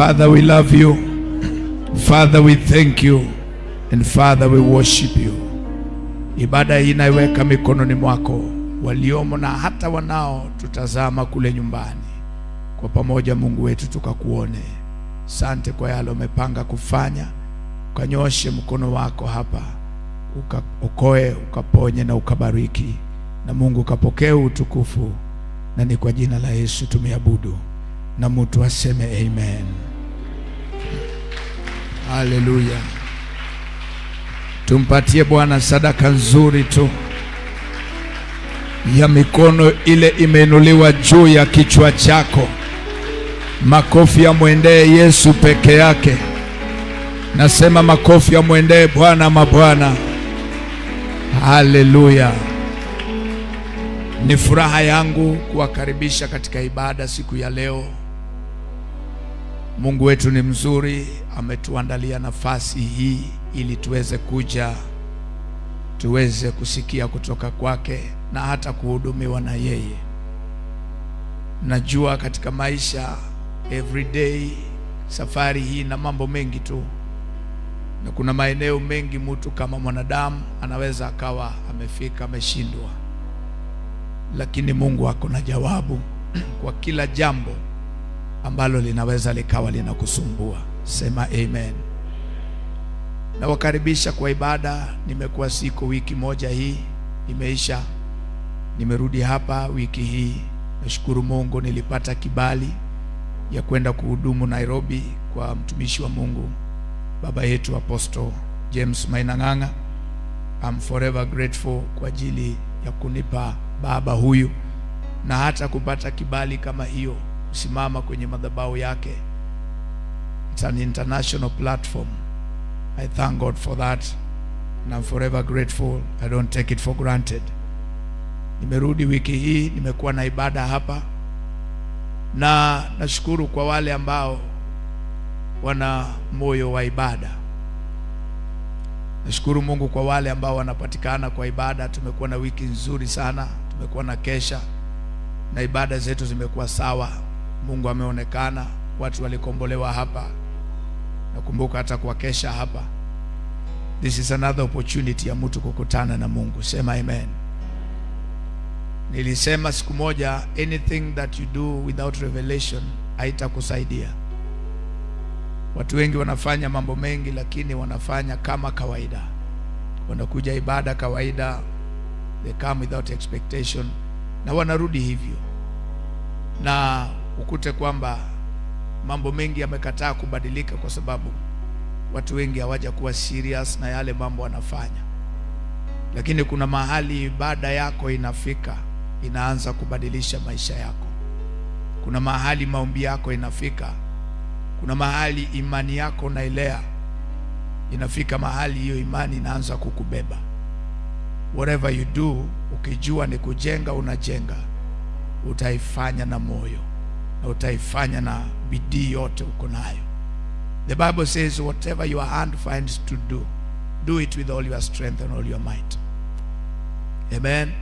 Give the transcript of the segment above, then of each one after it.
Father, we love you. Father, we thank you. And Father, we worship you. Ibada hii naiweka mikononi mwako, waliomo na hata wanao tutazama kule nyumbani. Kwa pamoja Mungu wetu tukakuone. Asante kwa yale umepanga kufanya. Ukanyoshe mkono wako hapa, ukaokoe, ukaponye na ukabariki. Na Mungu ukapokea utukufu. Na ni kwa jina la Yesu tumeabudu. Na mtu aseme amen. Haleluya. Tumpatie Bwana sadaka nzuri tu ya mikono ile imeinuliwa juu ya kichwa chako. Makofi ya mwendee Yesu peke yake. Nasema makofi ya mwendee Bwana mabwana. Haleluya. Ni furaha yangu kuwakaribisha katika ibada siku ya leo. Mungu wetu ni mzuri, ametuandalia nafasi hii ili tuweze kuja, tuweze kusikia kutoka kwake na hata kuhudumiwa na yeye. Najua katika maisha everyday safari hii na mambo mengi tu, na kuna maeneo mengi mtu kama mwanadamu anaweza akawa amefika ameshindwa, lakini Mungu ako na jawabu kwa kila jambo ambalo linaweza likawa linakusumbua. Sema amen. Na wakaribisha kwa ibada. Nimekuwa wiki moja hii imeisha, nimerudi hapa wiki hii. Nashukuru Mungu nilipata kibali ya kwenda kuhudumu Nairobi kwa mtumishi wa Mungu baba yetu Apostle James Mainang'ang'a. I'm forever grateful kwa ajili ya kunipa baba huyu na hata kupata kibali kama hiyo kusimama kwenye madhabahu yake. It's an international platform. I thank God for that and I'm forever grateful. I don't take it for granted. Nimerudi wiki hii, nimekuwa na ibada hapa, na nashukuru kwa wale ambao wana moyo wa ibada. Nashukuru Mungu kwa wale ambao wanapatikana kwa ibada. Tumekuwa na wiki nzuri sana, tumekuwa na kesha na ibada zetu zimekuwa sawa. Mungu ameonekana, watu walikombolewa hapa. Nakumbuka hata kwa kesha hapa. This is another opportunity ya mtu kukutana na Mungu. Sema amen. Nilisema siku moja, anything that you do without revelation haitakusaidia. Watu wengi wanafanya mambo mengi, lakini wanafanya kama kawaida. Wanakuja ibada kawaida, they come without expectation, na wanarudi hivyo. Na ukute kwamba mambo mengi yamekataa kubadilika kwa sababu watu wengi hawaja kuwa serious na yale mambo wanafanya. Lakini kuna mahali ibada yako inafika, inaanza kubadilisha maisha yako. Kuna mahali maombi yako inafika, kuna mahali imani yako nailea inafika, mahali hiyo imani inaanza kukubeba. Whatever you do, ukijua ni kujenga, unajenga, utaifanya na moyo na utaifanya na bidii yote uko nayo. The Bible says whatever your hand finds to do, do it with all your strength and all your might. Amen.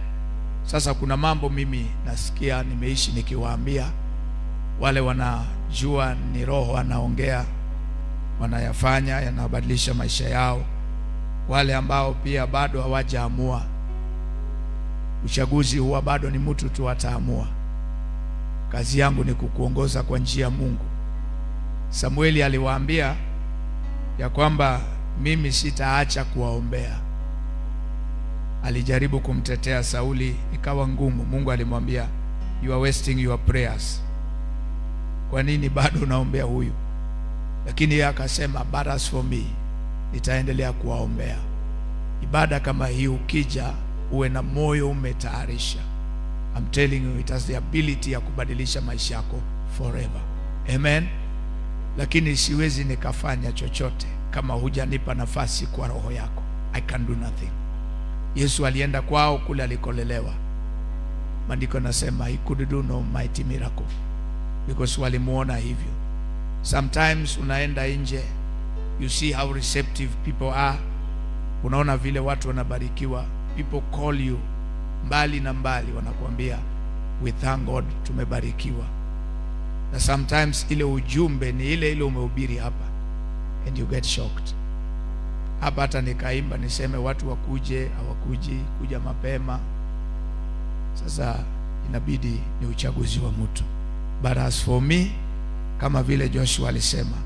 Sasa kuna mambo mimi nasikia nimeishi nikiwaambia wale wanajua ni Roho anaongea, wanayafanya, yanabadilisha maisha yao. Wale ambao pia bado hawajaamua, uchaguzi huwa bado ni mtu tu ataamua. Kazi yangu ni kukuongoza kwa njia ya Mungu. Samueli aliwaambia ya kwamba mimi sitaacha kuwaombea. Alijaribu kumtetea Sauli, ikawa ngumu. Mungu alimwambia, you are wasting your prayers. Kwa nini bado unaombea huyu? Lakini yeye akasema, but as for me, nitaendelea kuwaombea. Ibada kama hii ukija, uwe na moyo umetayarisha. I'm telling you, it has the ability ya kubadilisha maisha yako forever. Amen. Lakini siwezi nikafanya chochote kama hujanipa nafasi kwa roho yako. I can do nothing. Yesu alienda kwao kule alikolelewa. Maandiko nasema he could do no mighty miracle because walimuona hivyo. Sometimes unaenda nje, you see how receptive people are. Unaona vile watu wanabarikiwa. People call you mbali na mbali, wanakuambia we thank God tumebarikiwa. na sometimes ile ujumbe ni ile umehubiri hapa, and you get shocked. Hapa hata nikaimba niseme watu wakuje, hawakuji kuja mapema. Sasa inabidi ni uchaguzi wa mtu. But as for me, kama vile Joshua alisema,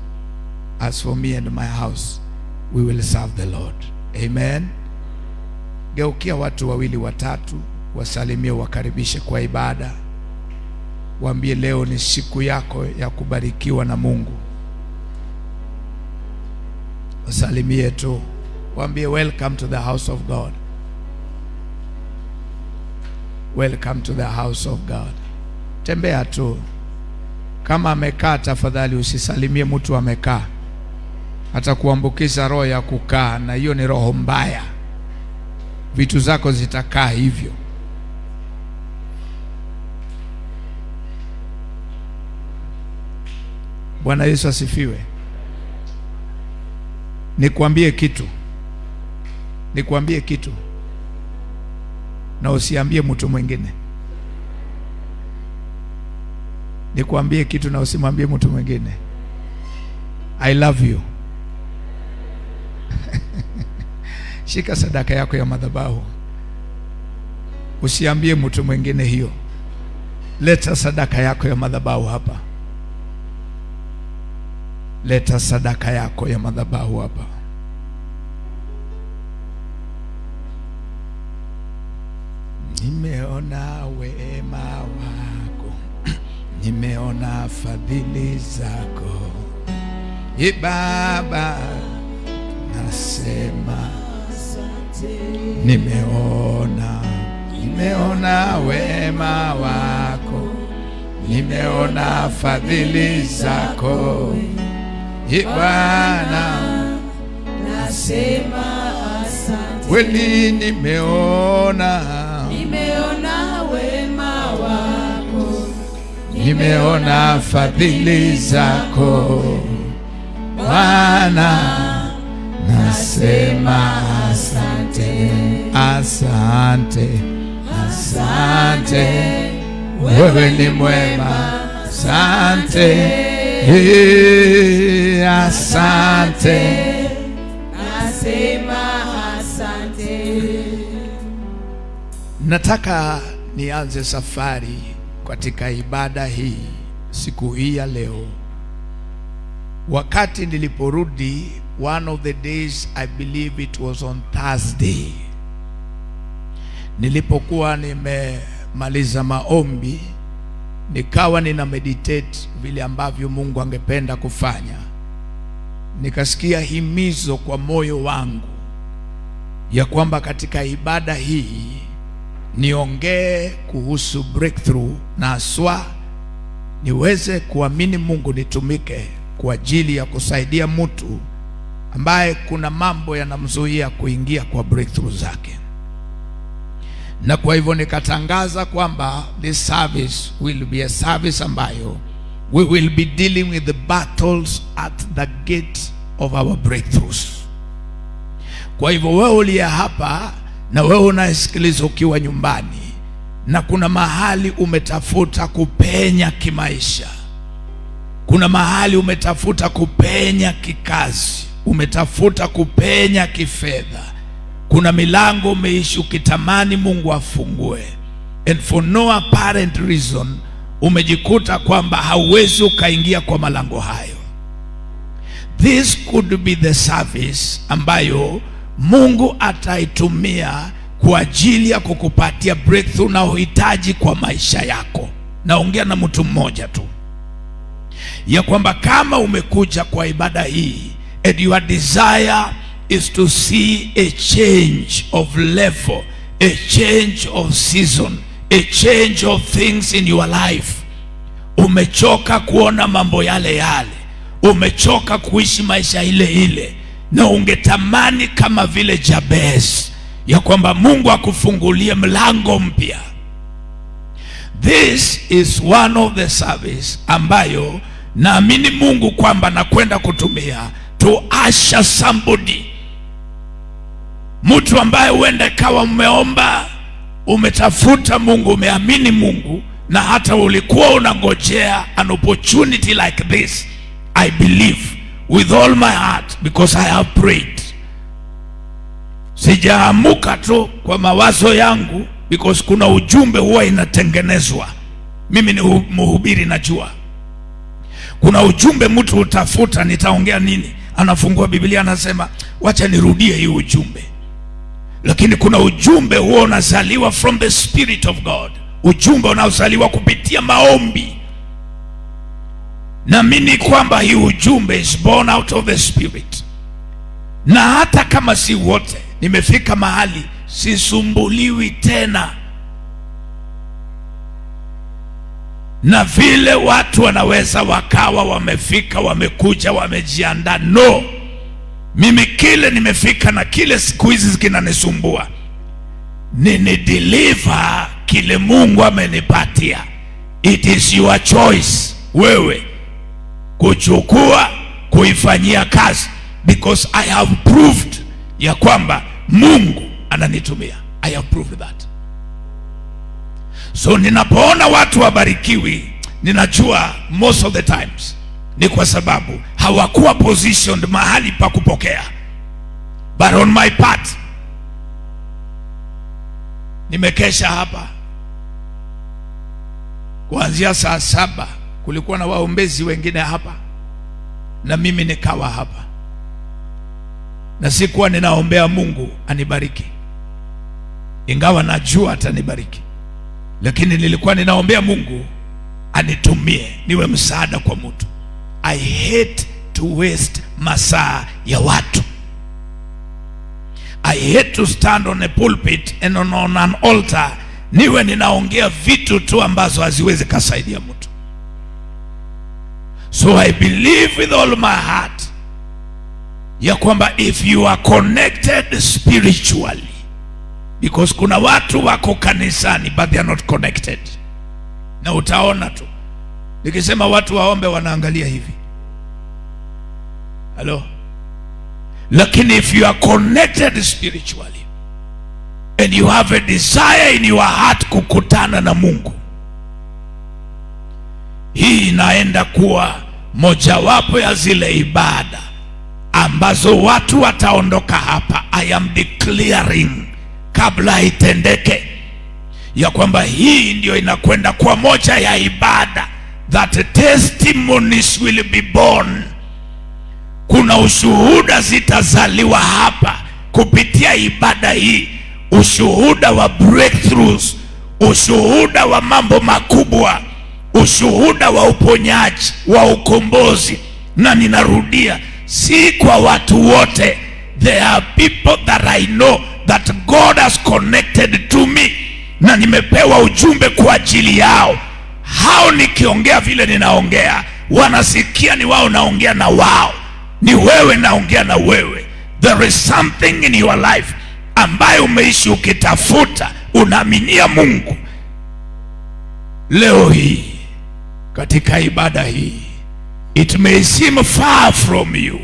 as for me and my house, we will serve the Lord. Amen. Geukia watu wawili watatu, wasalimie, wakaribishe kwa ibada. Waambie leo ni siku yako ya kubarikiwa na Mungu. Wasalimie tu, waambie welcome to the house of God. Welcome to the house of God. Tembea tu. Kama amekaa, tafadhali usisalimie mtu amekaa, hata kuambukiza roho ya kukaa, na hiyo ni roho mbaya. Vitu zako zitakaa hivyo. Bwana Yesu asifiwe. Nikwambie kitu na usiambie mtu mwingine. Nikwambie kitu na usimwambie mtu mwingine. I love you. Shika sadaka yako ya madhabahu, usiambie mtu mwingine hiyo. Leta sadaka yako ya madhabahu hapa. Leta sadaka yako ya madhabahu hapa. Nimeona wema wako, nimeona fadhili zako, Baba, nasema nimeona wema wako, nimeona fadhili zako, Bwana, nasema asante. Kweli nimeona wema wako, nimeona fadhili zako, Bwana, nasema asante. Asante, asante, wewe ni mwema. Asante, asante, nasema asante. Nataka nianze safari katika ibada hii siku hii ya leo. Wakati niliporudi, one of the days, I believe it was on Thursday, nilipokuwa nimemaliza maombi, nikawa nina meditate vile ambavyo Mungu angependa kufanya. Nikasikia himizo kwa moyo wangu ya kwamba katika ibada hii niongee kuhusu breakthrough, na haswa niweze kuamini Mungu, nitumike kwa ajili ya kusaidia mtu ambaye kuna mambo yanamzuia kuingia kwa breakthrough zake. Na kwa hivyo nikatangaza kwamba this service will be a service ambayo we will be dealing with the battles at the gate of our breakthroughs. Kwa hivyo wewe uliye hapa na wewe unasikiliza ukiwa nyumbani, na kuna mahali umetafuta kupenya kimaisha, kuna mahali umetafuta kupenya kikazi, umetafuta kupenya kifedha, kuna milango umeishi ukitamani Mungu afungue, and for no apparent reason umejikuta kwamba hauwezi ukaingia kwa malango hayo. This could be the service ambayo Mungu ataitumia kwa ajili ya kukupatia breakthrough na uhitaji kwa maisha yako. Naongea na mtu mmoja tu, ya kwamba kama umekuja kwa ibada hii and your desire is to see a change of level, a change of season, a change of things in your life. Umechoka kuona mambo yale yale, umechoka kuishi maisha ile ile, na ungetamani kama vile Jabez ya kwamba Mungu akufungulie mlango mpya. This is one of the service ambayo naamini Mungu kwamba nakwenda kutumia to usher somebody, mtu ambaye huenda kawa umeomba, umetafuta Mungu, umeamini Mungu, na hata ulikuwa unangojea an opportunity like this, I believe with all my heart, because I have prayed. Sijaamuka tu kwa mawazo yangu, because kuna ujumbe huwa inatengenezwa. Mimi ni mhubiri, najua kuna ujumbe mtu utafuta, nitaongea nini, anafungua Biblia anasema wacha nirudie hii ujumbe. Lakini kuna ujumbe huo unazaliwa from the Spirit of God, ujumbe unaozaliwa kupitia maombi. Naamini kwamba hii ujumbe is born out of the Spirit. Na hata kama si wote, nimefika mahali sisumbuliwi tena na vile watu wanaweza wakawa wamefika, wamekuja, wamejiandaa. No, mimi kile nimefika na kile siku hizi kinanisumbua ni deliver kile Mungu amenipatia. It is your choice, wewe kuchukua, kuifanyia kazi, because I have proved ya kwamba Mungu ananitumia. I have proved that. So ninapoona watu wabarikiwi, ninajua most of the times ni kwa sababu hawakuwa positioned mahali pa kupokea. But on my part, nimekesha hapa kuanzia saa 7. Kulikuwa na waombezi wengine hapa na mimi nikawa hapa, na sikuwa ninaombea Mungu anibariki, ingawa najua atanibariki, lakini nilikuwa ninaombea Mungu anitumie niwe msaada kwa mtu. I hate to waste masaa ya watu. I hate to stand on a pulpit and on an altar niwe ninaongea vitu tu ambazo haziwezi kusaidia mtu. So I believe with all my heart ya kwamba if you are connected spiritually, because kuna watu wako kanisani but they are not connected, na utaona tu nikisema watu waombe wanaangalia hivi, hello. Lakini if you are connected spiritually and you have a desire in your heart kukutana na Mungu, hii inaenda kuwa mojawapo ya zile ibada ambazo watu wataondoka hapa. I am declaring kabla itendeke ya kwamba hii ndio inakwenda kwa moja ya ibada that testimonies will be born. Kuna ushuhuda zitazaliwa hapa kupitia ibada hii, ushuhuda wa breakthroughs, ushuhuda wa mambo makubwa, ushuhuda wa uponyaji, wa ukombozi. Na ninarudia, si kwa watu wote. There are people that I know that God has connected to me, na nimepewa ujumbe kwa ajili yao. Hao nikiongea vile ninaongea, wanasikia ni wao naongea na wao, ni wewe naongea na wewe. There is something in your life ambayo umeishi ukitafuta, unaaminia Mungu. Leo hii katika ibada hii, it may seem far from you.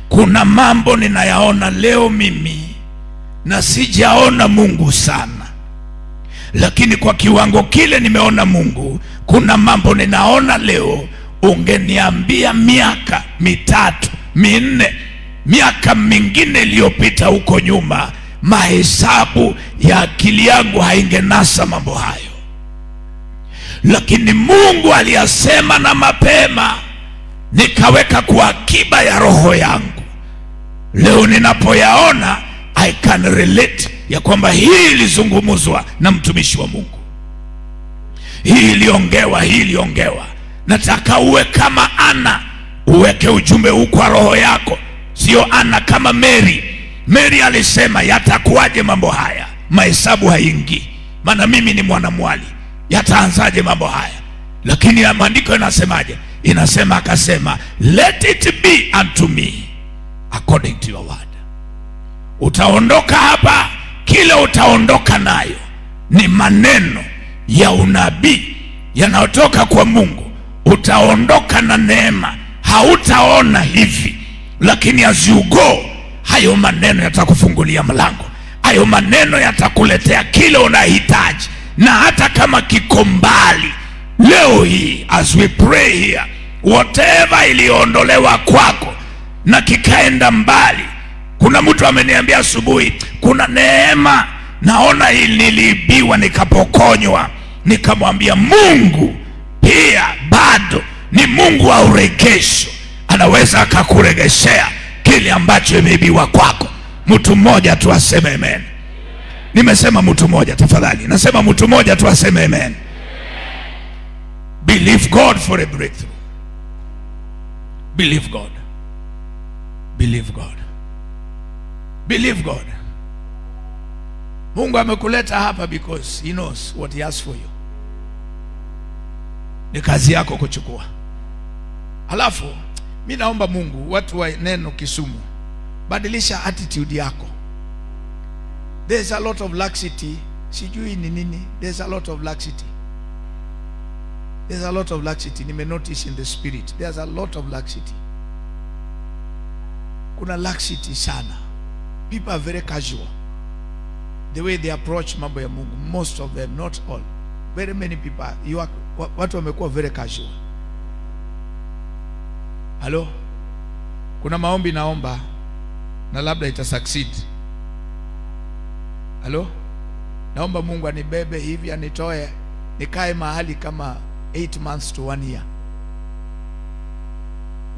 Kuna mambo ninayaona leo mimi na sijaona Mungu sana, lakini kwa kiwango kile nimeona Mungu. Kuna mambo ninaona leo, ungeniambia miaka 3, 4, miaka mingine iliyopita huko nyuma, mahesabu ya akili yangu haingenasa mambo hayo. Lakini Mungu aliyasema na mapema, nikaweka kwa akiba ya roho yangu. Leo ninapoyaona, I can relate ya kwamba hii ilizungumzwa na mtumishi wa Mungu, hii iliongewa. Nataka uwe kama Ana, uweke ujumbe huu kwa roho yako. Sio Ana kama Mary. Mary alisema yatakuwaje mambo haya, mahesabu haingii, maana mimi ni mwanamwali, yataanzaje mambo haya? Lakini maandiko yanasemaje? Inasema, akasema let it be unto me according to your word. Utaondoka hapa, kile utaondoka nayo ni maneno ya unabii yanayotoka kwa Mungu. Utaondoka na neema, hautaona hivi, lakini as you go, hayo maneno yatakufungulia mlango. Hayo maneno yatakuletea kile unahitaji, na hata kama kiko mbali, leo hii as we pray here, whatever iliondolewa kwako na kikaenda mbali. Kuna mtu ameniambia asubuhi, kuna neema naona niliibiwa nikapokonywa. Nikamwambia Mungu pia bado ni Mungu wa uregesho, anaweza akakuregeshea kile ambacho imeibiwa kwako. Mtu mmoja tu aseme amen. Nimesema mtu mmoja, tafadhali. Nasema mtu mmoja tu aseme amen. Believe God for a breakthrough. Believe God. Believe God. Believe God. Mungu amekuleta hapa because he knows what he has for you. Ni kazi yako kuchukua. Halafu mimi naomba Mungu, watu wa neno Kisumu, badilisha attitude yako. There's a lot of laxity. Sijui ni nini. There's a lot of laxity. There's a lot of laxity. Nime notice in the spirit. There's a lot of laxity. Kuna laxity sana. People are very casual. The way they approach mambo ya Mungu. Most of them, not all. Very many people, watu wamekuwa very casual. Hello? Kuna maombi naomba na labda ita succeed. Hello? Naomba Mungu anibebe hivi, anitoe nikae mahali kama 8 months to 1 year.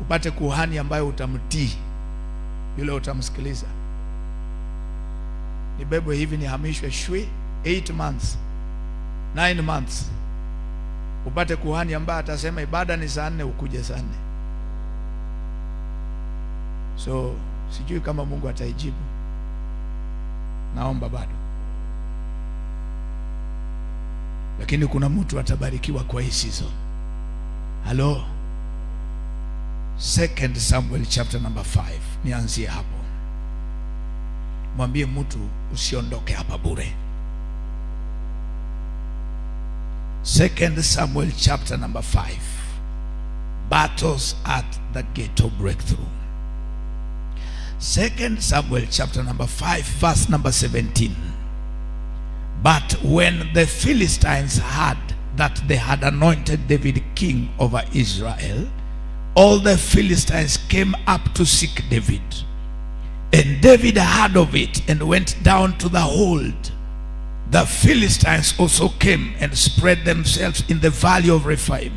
Upate kuhani ambaye utamtii, yule utamsikiliza. Nibebwe hivi, nihamishwe shwe 8 months 9 months. Upate kuhani ambaye atasema ibada ni saa 4 ukuje saa 4. So sijui kama Mungu ataijibu. Naomba bado. Lakini kuna mtu atabarikiwa kwa hii season. Hello? 2 Samuel chapter number 5. Nianzie hapo. Mwambie mtu usiondoke hapa bure. 2 Samuel chapter number 5. Battles at the gate of breakthrough. 2 Samuel chapter number 5 verse number 17. But when the Philistines heard that they had anointed David king over Israel, all the Philistines came up to seek David. And David heard of it and went down to the hold. The Philistines also came and spread themselves in the valley of Rephaim.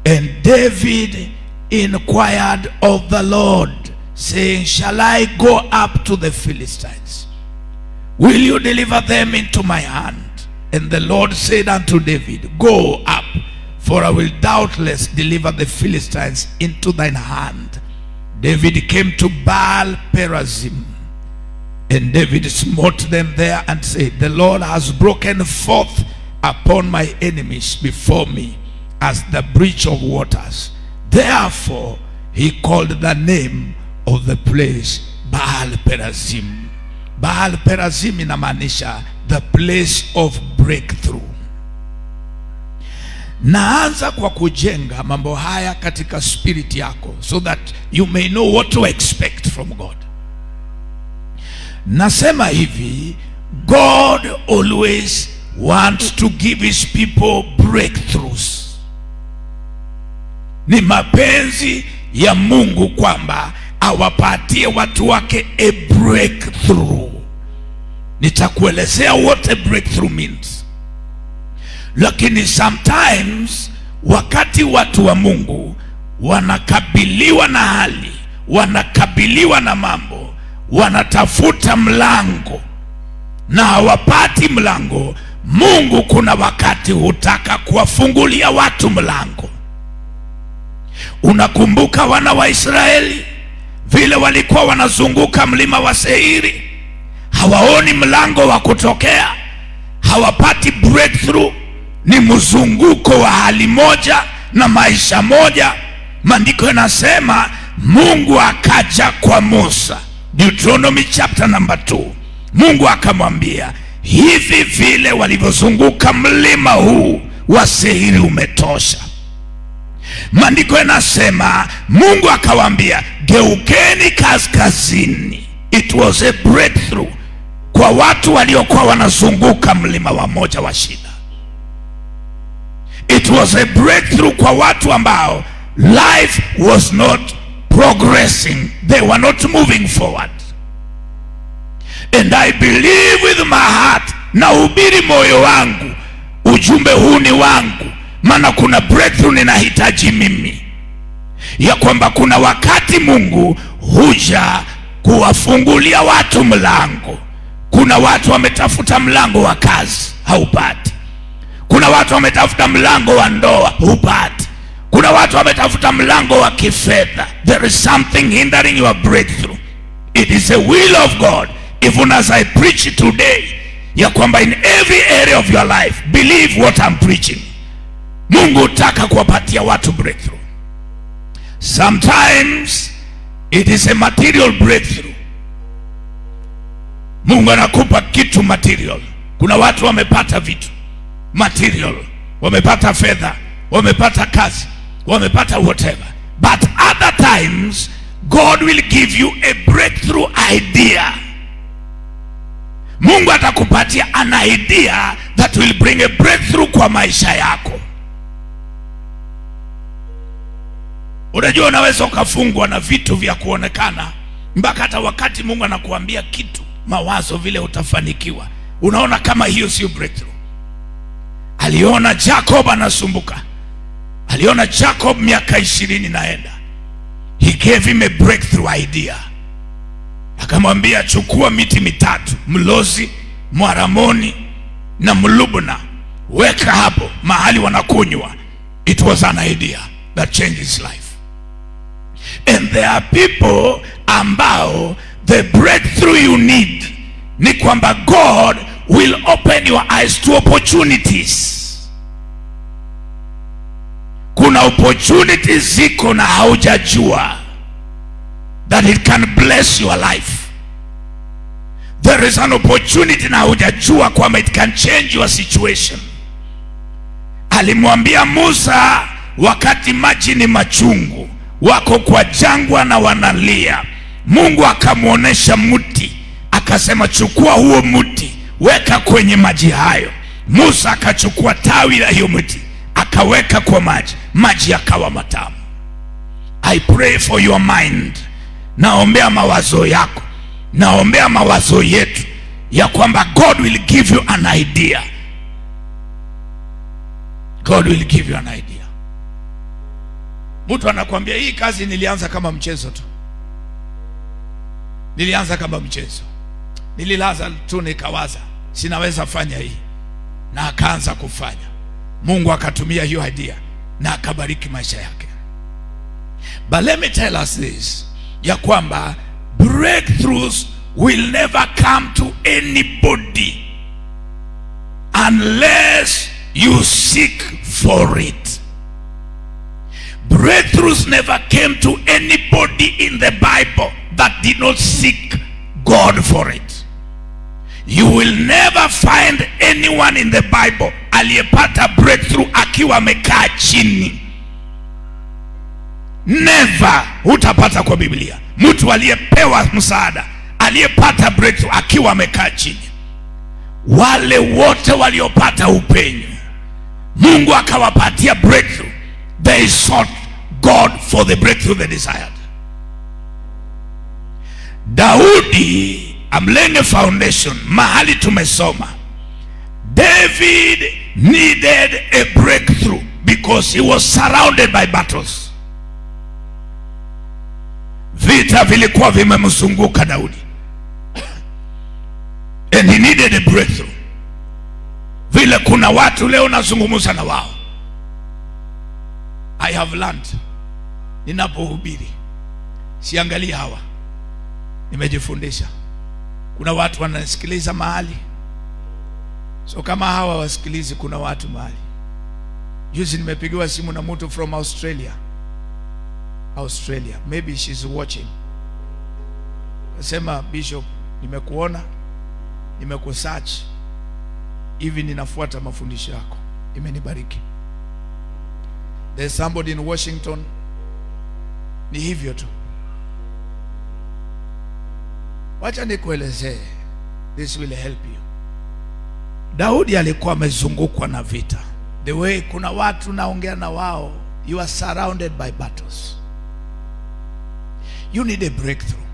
And David inquired of the Lord, saying, shall I go up to the Philistines? Will you deliver them into my hand? And the Lord said unto David, go up, for I will doubtless deliver the Philistines into thine hand. David came to Baal Perazim, and David smote them there and said, the Lord has broken forth upon my enemies before me as the breach of waters. Therefore he called the name of the place Baal Perazim. Baal Perazim inamaanisha the place of breakthrough. Naanza kwa kujenga mambo haya katika spirit yako, so that you may know what to expect from God. Nasema hivi, God always wants to give his people breakthroughs. Ni mapenzi ya Mungu kwamba awapatie watu wake a breakthrough. Nitakuelezea what a breakthrough means. Lakini sometimes wakati watu wa Mungu wanakabiliwa na hali, wanakabiliwa na mambo, wanatafuta mlango na hawapati mlango, Mungu kuna wakati hutaka kuwafungulia watu mlango. Unakumbuka wana wa Israeli vile walikuwa wanazunguka mlima wa Seiri, hawaoni mlango wa kutokea, hawapati breakthrough. Ni mzunguko wa hali moja na maisha moja. Maandiko yanasema Mungu akaja kwa Musa, Deuteronomy chapter number 2. Mungu akamwambia, hivi vile walivyozunguka mlima huu wa Seiri umetosha. Maandiko yanasema Mungu akawaambia, geukeni kaskazini. It was a breakthrough. kwa watu waliokuwa wanazunguka mlima wa moja wa shida. It was a breakthrough kwa watu ambao life was not progressing, they were not moving forward. And I believe with my heart, na ubiri moyo wangu, ujumbe huu ni wangu, maana kuna breakthrough ninahitaji mimi, ya kwamba kuna wakati Mungu huja kuwafungulia watu mlango. Kuna watu wametafuta mlango wa kazi, haupati. Kuna watu wametafuta mlango wa ndoa, hupati. Kuna watu wametafuta mlango wa kifedha. There is something hindering your breakthrough. It is a will of God, even as I preach today, ya kwamba in every area of your life, believe what I'm preaching. Mungu hutaka kuwapatia watu breakthrough. Sometimes it is a material breakthrough. Mungu anakupa kitu material. Kuna watu wamepata vitu material, wamepata fedha, wamepata kazi, wamepata whatever. But other times God will give you a breakthrough idea. Mungu atakupatia an idea that will bring a breakthrough kwa maisha yako. Unajua, unaweza ukafungwa na vitu vya kuonekana mpaka hata wakati Mungu anakuambia kitu, mawazo vile utafanikiwa, unaona kama hiyo sio breakthrough. Aliona Jacob anasumbuka, aliona Jacob miaka 20 naenda. He gave him a breakthrough idea. Akamwambia, chukua miti mitatu, mlozi, mwaramoni na mlubna, weka hapo mahali wanakunywa. It was an idea that changed his life. And there are people ambao the breakthrough you need ni kwamba God will open your eyes to opportunities. Kuna opportunities ziko na haujajua that it can bless your life. There is an opportunity na haujajua kwamba it can change your situation. Alimwambia Musa wakati maji ni machungu, wako kwa jangwa na wanalia, Mungu akamuonesha mti, akasema chukua huo mti, weka kwenye maji hayo. Musa akachukua tawi la hiyo mti, akaweka kwa maji, maji yakawa matamu. I pray for your mind. Naombea mawazo yako, naombea mawazo yetu, ya kwamba God will give you an idea. God will give you an idea. Mtu anakuambia, hii kazi nilianza kama mchezo tu, nilianza kama mchezo, nililaza tu nikawaza sinaweza fanya hii, na akaanza kufanya. Mungu akatumia hiyo idea na akabariki maisha yake. But let me tell us this, ya kwamba breakthroughs will never come to anybody unless you seek for it. Breakthroughs never came to anybody in the Bible that did not seek God for it. You will never find anyone in the Bible aliyepata breakthrough akiwa amekaa chini. Never. Hutapata kwa Biblia mtu aliyepewa msaada, aliyepata breakthrough akiwa amekaa chini. Wale wote waliopata upenyo, Mungu akawapatia breakthrough, they sought God for the breakthrough they desired. Daudi, I'm laying a foundation, mahali tumesoma, David needed a breakthrough because he was surrounded by battles. Vita vilikuwa vimemzunguka Daudi, and he needed a breakthrough. Vile kuna watu leo nazungumza na wao, I have learned, ninapohubiri siangalii hawa, nimejifundisha. Kuna watu wanasikiliza mahali, so kama hawa wasikilizi, kuna watu mahali. Juzi nimepigiwa simu na mtu from Australia, maybe she's watching. Nasema, Bishop, nimekuona, nimekusearch, hivi ninafuata mafundisho yako, imenibariki. There's somebody in Washington, ni hivyo tu. Wacha nikuelezee, This will help you. Daudi alikuwa amezungukwa na vita. The way kuna watu naongea na wao, you are surrounded by battles. You need a breakthrough.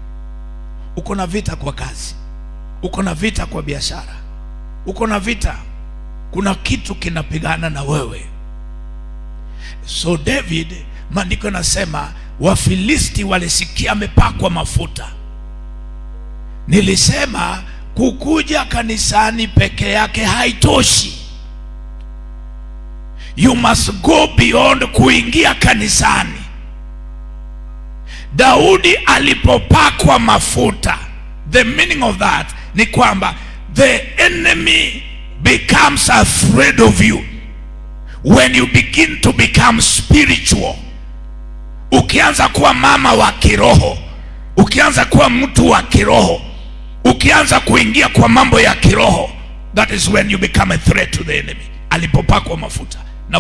Uko na vita kwa kazi, uko na vita kwa biashara, uko na vita, kuna kitu kinapigana na wewe. So David, maandiko yanasema Wafilisti walisikia amepakwa mafuta. Nilisema kukuja kanisani peke yake haitoshi. You must go beyond kuingia kanisani. Daudi alipopakwa mafuta, the meaning of that ni kwamba the enemy becomes afraid of you when you begin to become spiritual. Ukianza kuwa mama wa kiroho, ukianza kuwa mtu wa kiroho, ukianza kuingia kwa mambo ya kiroho, that is when you become a threat to the enemy. Alipopakwa mafuta na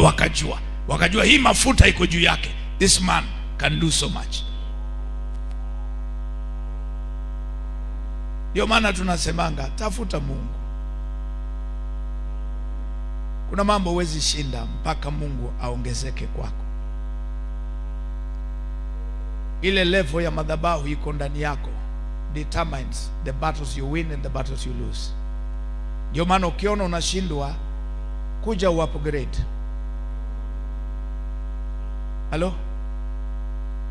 wakajua hii mafuta iko juu yake, this man can do so much. Ndio maana tunasemanga tafuta Mungu. Kuna mambo huwezi shinda mpaka Mungu aongezeke kwako. Ile level ya madhabahu iko ndani yako determines the battles you win and the battles you lose. Ndio maana ukiona unashindwa, kuja upgrade. Halo?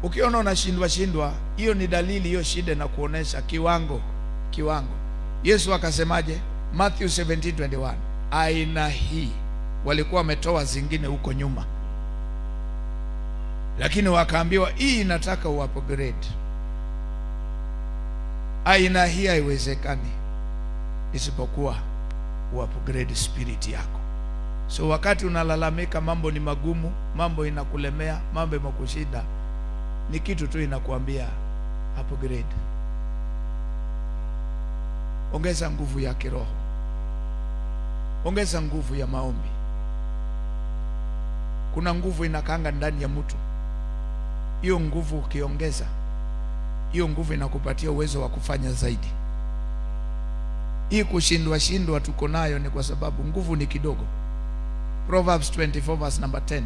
Ukiona unashindwa, hiyo ni dalili, hiyo shida na kuonesha kiwango. Yesu akasemaje? Matthew 17:21, aina hii walikuwa wametoa zingine huko nyuma, lakini wakaambiwa hii inataka upgrade. Aina hii haiwezekani isipokuwa upgrade spirit yako. So wakati unalalamika mambo ni magumu, mambo inakulemea, mambo imekushinda, ni kitu tu inakuambia upgrade. Ongeza nguvu ya kiroho, ongeza nguvu ya maombi. Kuna nguvu inakanga ndani ya mtu. Hiyo nguvu ukiongeza, hiyo nguvu inakupatia uwezo wa kufanya zaidi. Hii kushindwa tuko nayo ni kwa sababu nguvu ni kidogo. Proverbs 24 verse number 10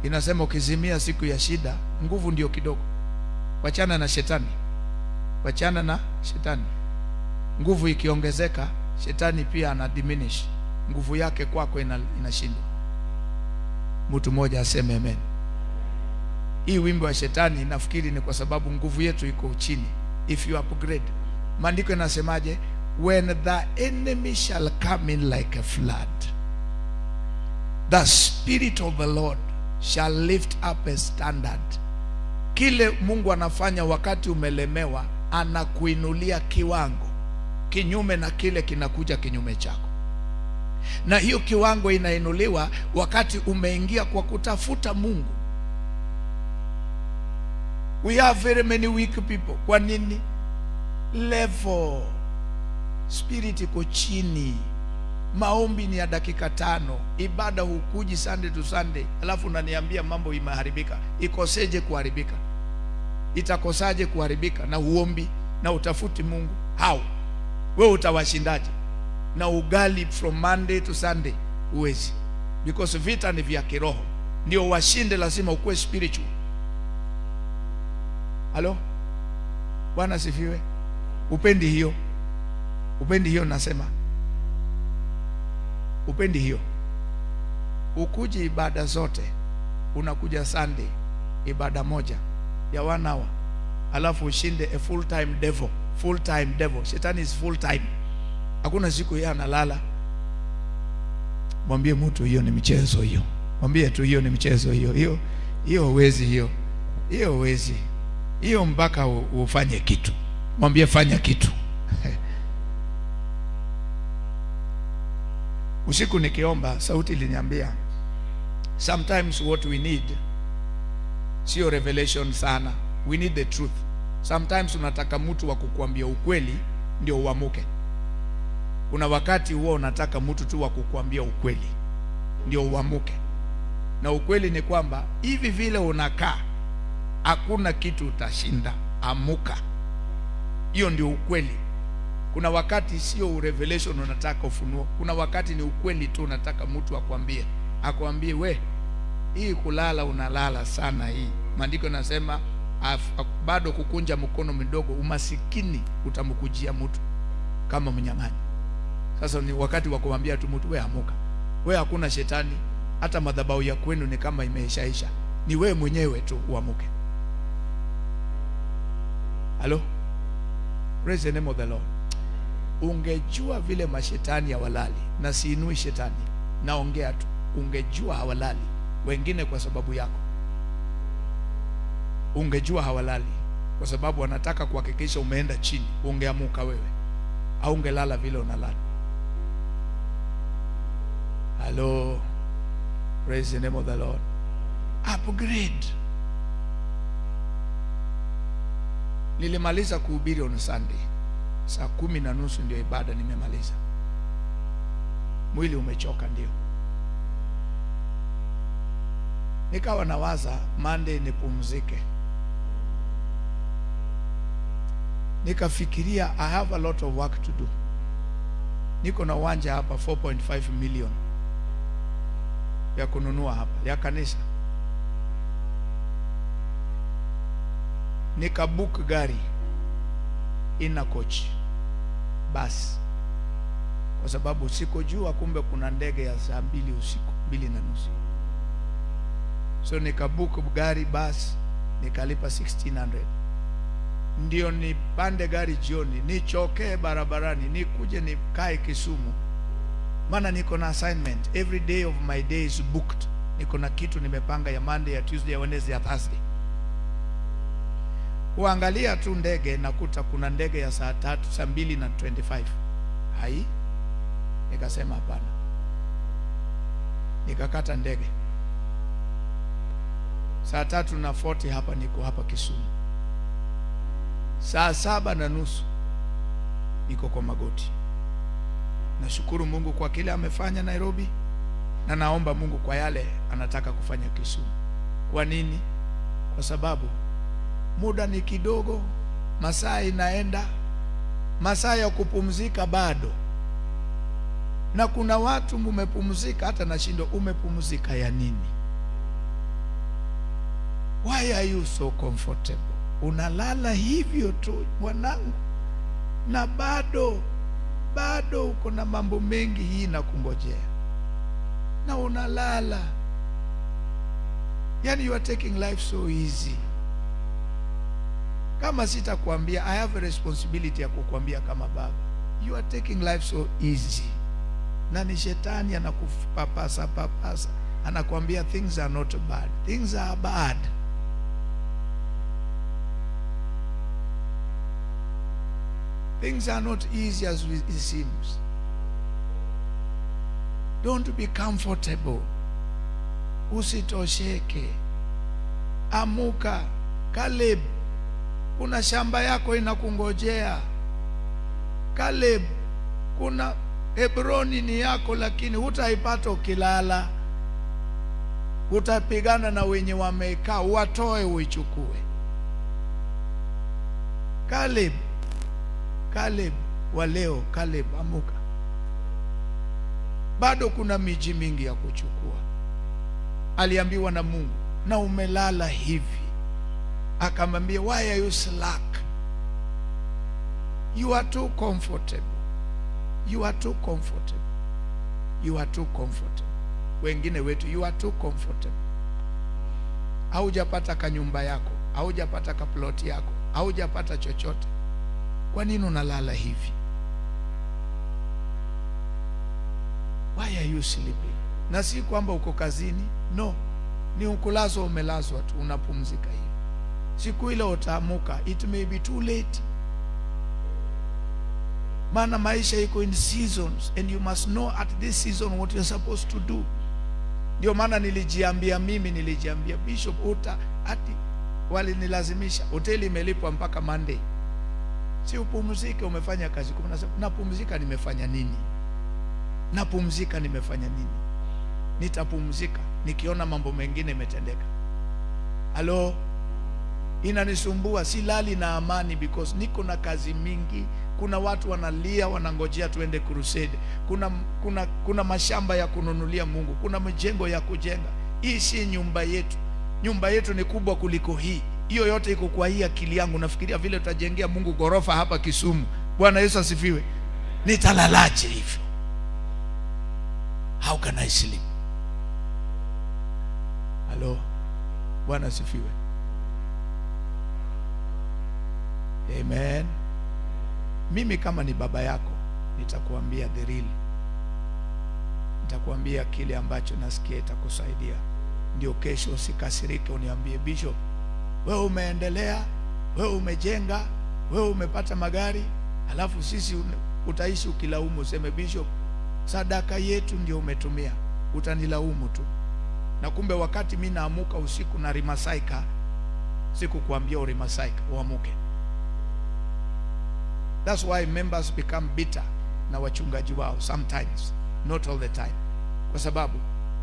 inasema ukizimia siku ya shida, nguvu ndio kidogo. Wachana na shetani, wachana na shetani. Nguvu ikiongezeka, shetani pia ana diminish nguvu yake kwako, inashindwa. Mtu mmoja aseme amen. Hii wimbo wa shetani nafikiri ni kwa sababu nguvu yetu iko chini. If you upgrade, maandiko yanasemaje? When the enemy shall come in like a flood, the spirit of the Lord shall lift up a standard. Kile Mungu anafanya wakati umelemewa, anakuinulia kiwango kinyume na kile kinakuja kinyume chako. Na hiyo kiwango inainuliwa wakati umeingia kwa kutafuta Mungu. We have very many weak people. Kwa nini? Level spirit iko chini. Maombi ni ya dakika 5, ibada hukuji Sunday to Sunday, alafu unaniambia mambo imeharibika. Ikoseje kuharibika? Itakosaje kuharibika? Na uombi na utafuti Mungu. How? Wewe utawashindaje? Na ugali from Monday to Sunday uwezi, because vita ni vya kiroho. Ndio washinde lazima ukuwe spiritual. Halo? Bwana sifiwe. Upendi hiyo? Upendi hiyo? Nasema upendi hiyo? Ukuji ibada zote, unakuja Sunday ibada moja ya 1 hour, alafu ushinde a full time devil. Full time devil. Shetani is full time. Hakuna siku yeye analala. Mwambie mtu hiyo ni michezo hiyo. Mwambie tu hiyo ni michezo hiyo. Hiyo huwezi hiyo. Hiyo huwezi. Hiyo mpaka ufanye kitu. Mwambie fanya kitu. Usiku nikiomba, sauti iliniambia sometimes what we need sio revelation sana. We need the truth. Sometimes unataka mtu wa kukuambia ukweli ndio uamuke. Kuna wakati huo unataka mtu tu wa kukuambia ukweli ndio uamuke. Na ukweli ni kwamba hivi vile unakaa hakuna kitu utashinda. Amuka. Hiyo ndio ukweli. Kuna wakati sio revelation unataka ufunuo, kuna wakati ni ukweli tu unataka mtu akwambie we, hii kulala unalala sana hii. Maandiko yanasema bado kukunja mkono midogo umasikini utamkujia mtu kama mnyang'anyi. Sasa ni wakati wa kumwambia tu mtu, we amuka, we hakuna shetani, hata madhabahu ya kwenu ni kama imeishaisha, ni we mwenyewe tu uamuke. Hello, praise the name of the Lord. Ungejua vile mashetani hawalali, na siinui shetani, naongea tu, ungejua hawalali wengine kwa sababu yako. Ungejua hawalali kwa sababu wanataka kuhakikisha umeenda chini, ungeamuka wewe, au ungelala vile unalala. Hello, praise the name of the Lord. Upgrade. Nilimaliza kuhubiri on Sunday, saa 10:30 ndio ibada nimemaliza. Mwili umechoka ndio. Nikawa nawaza Monday nipumzike. Nikafikiria I have a lot of work to do. Niko na uwanja hapa 4.5 million ya kununua hapa ya kanisa. Nikabook gari ina coach basi, kwa sababu sikujua kumbe kuna ndege ya saa 2 usiku, 2:30. So nikabook gari basi, nikalipa 1600 ndio nipande gari jioni, nichoke barabarani, nikuje nikae Kisumu, maana niko na assignment. Every day of my day is booked. Niko na kitu nimepanga ya Monday, ya Tuesday, ya Wednesday, ya Thursday. Uangalia tu ndege, nakuta kuna ndege ya saa 2:25. Hai, nikasema hapana, nikakata ndege. Saa 3:40 hapa niko hapa Kisumu. Saa 7:30 niko kwa magoti. Nashukuru Mungu kwa kile amefanya Nairobi, na naomba Mungu kwa yale anataka kufanya Kisumu. Kwa nini? Kwa sababu muda ni kidogo, masaa inaenda, masaa ya kupumzika bado. Na kuna watu mumepumzika hata nashindwa umepumzika ya nini? Why are you so comfortable? Unalala hivyo tu mwanangu, na bado uko na mambo mengi hii na kungojea, na unalala. Yani you are taking life so easy. Kama sitakwambia, I have a responsibility ya kukwambia kama baba, you are taking life so easy. Na ni shetani anakupapasa, anakuambia things are not bad. Things are bad. Things are not easy as it seems. Don't be comfortable. Usitosheke. Amuka. Caleb, kuna shamba yako inakungojea. Caleb, kuna Hebroni ni yako, lakini hutaipata ukilala. Utapigana na wenye wamekaa, watoe uichukue. Caleb wa leo, Caleb amuka. Bado kuna miji mingi ya kuchukua. Aliambiwa na Mungu, na umelala hivi. Akamwambia, why are you slack? You are too comfortable. You are too comfortable. You are too comfortable. Wengine wetu, you are too comfortable. Haujapata kanyumba yako, haujapata kaploti yako, haujapata chochote. Kwa nini unalala hivi? Why are you sleeping? Na si kwamba uko kazini, no, ni ukulazwa, umelazwa tu, unapumzika hivi. Siku ile utaamuka, it may be too late. Maana maisha iko in seasons, and you must know at this season what you're supposed to do. Ndio maana nilijiambia Bishop, walinilazimisha, hoteli imelipwa mpaka Monday. Si upumzike, umefanya kazi 17. Napumzika nimefanya nini? Napumzika nimefanya nini? Nitapumzika nikiona mambo mengine imetendeka. Halo, inanisumbua, silali na amani because niko na kazi mingi. Kuna watu wanalia, wanangojea tuende crusade. Kuna mashamba ya kununulia Mungu, kuna mjengo ya kujenga. Hii si nyumba yetu. Nyumba yetu ni kubwa kuliko hii. Hiyo yote iko kwa hii akili yangu. Nafikiria vile tutajengea Mungu gorofa hapa Kisumu. Bwana Yesu asifiwe. Nitalalaje hivyo? How can I sleep? Hello. Bwana asifiwe. Amen. Mimi kama ni baba yako nitakuambia the real. Nitakuambia kile ambacho nasikia itakusaidia. Ndio kesho usikasirike uniambie, Bishop, wewe umeendelea, wewe umejenga, wewe umepata magari, alafu sisi utaishi ukilaumu, useme Bishop, sadaka yetu ndio umetumia. Utanilaumu tu. Na kumbe wakati mimi naamuka usiku na rimasaika, sikukuambia urimasaika uamuke. That's why members become bitter na wachungaji wao sometimes, not all the time. Kwa sababu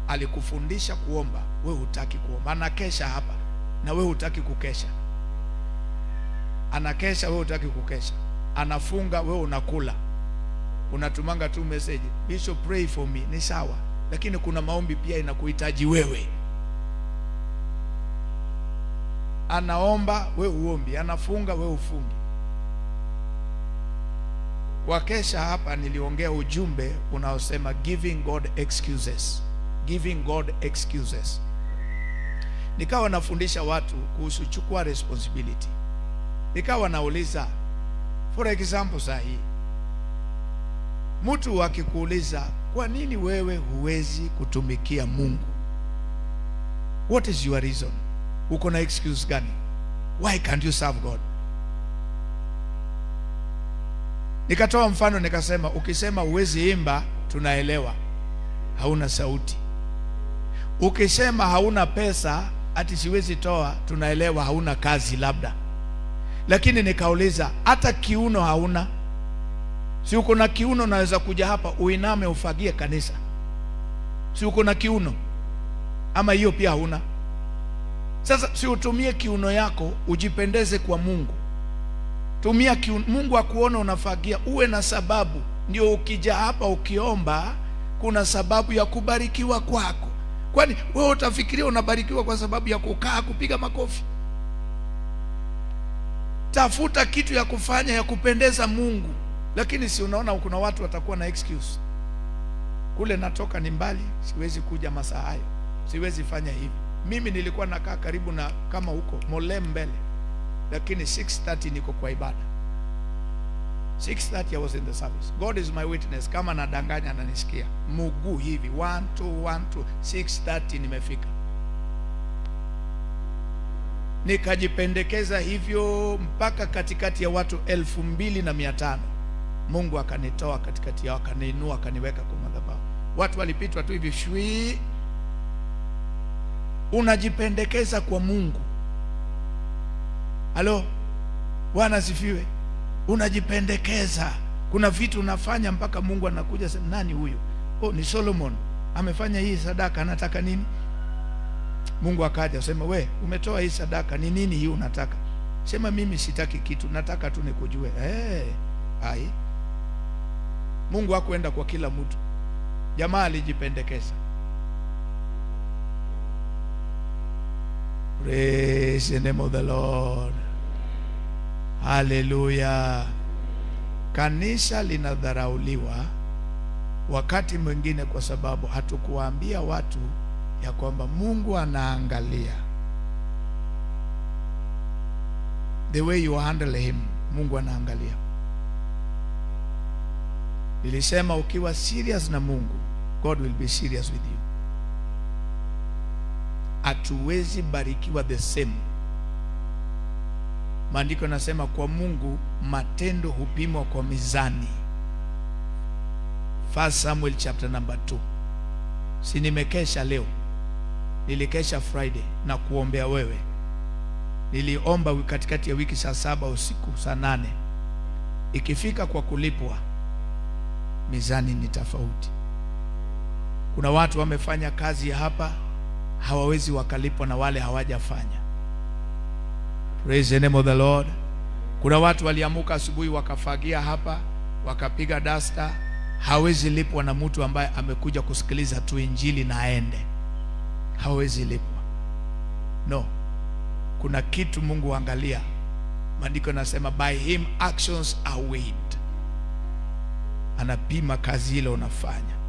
alikufundisha kuomba, wewe hutaki kuomba. Anakesha hapa na wewe hutaki kukesha. Anakesha, wewe hutaki kukesha. Anafunga, wewe unakula. Unatumanga tu message, Bishop pray for me. Ni sawa, lakini kuna maombi pia inakuhitaji wewe. Anaomba, wewe uombi. Anafunga, wewe ufungi. Kwa kesha hapa niliongea ujumbe unaosema giving God excuses. Giving God excuses. Nikawa nafundisha watu kuhusu chukua responsibility. Nikawa nauliza, for example, sahi mtu akikuuliza kwa nini wewe huwezi kutumikia Mungu, what is your reason? Uko na excuse gani? Why can't you serve God? Nikatoa mfano nikasema, ukisema huwezi imba tunaelewa, hauna sauti. Ukisema hauna pesa ati siwezi toa, tunaelewa hauna kazi labda. Lakini nikauliza, hata kiuno hauna? Si uko na kiuno, naweza kuja hapa uiname ufagie kanisa. Si uko na kiuno? Ama hiyo pia hauna? Sasa si utumie kiuno yako ujipendeze kwa Mungu. Tumia kiuno, Mungu akuone unafagia, uwe na sababu. Ndio ukija hapa ukiomba, kuna sababu ya kubarikiwa kwako. Kwani wewe utafikiria unabarikiwa kwa sababu ya kukaa kupiga makofi? Tafuta kitu ya kufanya ya kupendeza Mungu. Lakini si unaona kuna watu watakuwa na excuse. Kule natoka ni mbali, siwezi kuja masaa hayo, siwezi fanya hivi. Mimi nilikuwa nakaa karibu na kama huko Mole mbele, lakini 6:30 niko kwa ibada. 6:30 I was in the service. God is my witness, kama nadanganya ananisikia. Muguu hivi 1 2 1 2 6:30 nimefika. Nikajipendekeza hivyo mpaka katikati ya watu 2500. Mungu akanitoa katikati yao, akaniinua, akaniweka kwa madhabahu. Watu walipitwa tu hivi shwi. Unajipendekeza kwa Mungu. Halo, Bwana asifiwe. Unajipendekeza. Kuna vitu unafanya mpaka Mungu anakuja, nani huyu? Oh, ni Solomon. Amefanya hii sadaka, anataka nini? Mungu akaja sema, we umetoa hii sadaka, ni nini hii unataka? Sema mimi sitaki kitu, nataka tu nikujue. Hai. Mungu hakuenda kwa kila mtu. Jamaa alijipendekeza. Praise the name of the Lord. Hallelujah. Kanisa linadharauliwa wakati mwingine kwa sababu hatukuwaambia watu ya kwamba Mungu anaangalia the way you handle him. Mungu anaangalia. Nilisema ukiwa serious na Mungu, God will be serious with you. Hatuwezi barikiwa the same. Maandiko nasema kwa Mungu matendo hupimwa kwa mizani. 1 Samuel chapter number 2. Si nimekesha leo, nilikesha Friday na kuombea wewe. Niliomba katikati ya wiki saa 7 usiku, saa 8. Ikifika kwa kulipwa, mizani ni tofauti. Kuna watu wamefanya kazi hapa hawawezi wakalipwa na wale hawajafanya. Praise the name of the Lord. Kuna watu waliamuka asubuhi wakafagia hapa, wakapiga dasta. Hawezi lipwa na mtu ambaye amekuja kusikiliza tu injili na aende. Hawezi lipwa. No. Kuna kitu Mungu angalia. Maandiko nasema by him actions are weighed. Anapima kazi ile unafanya.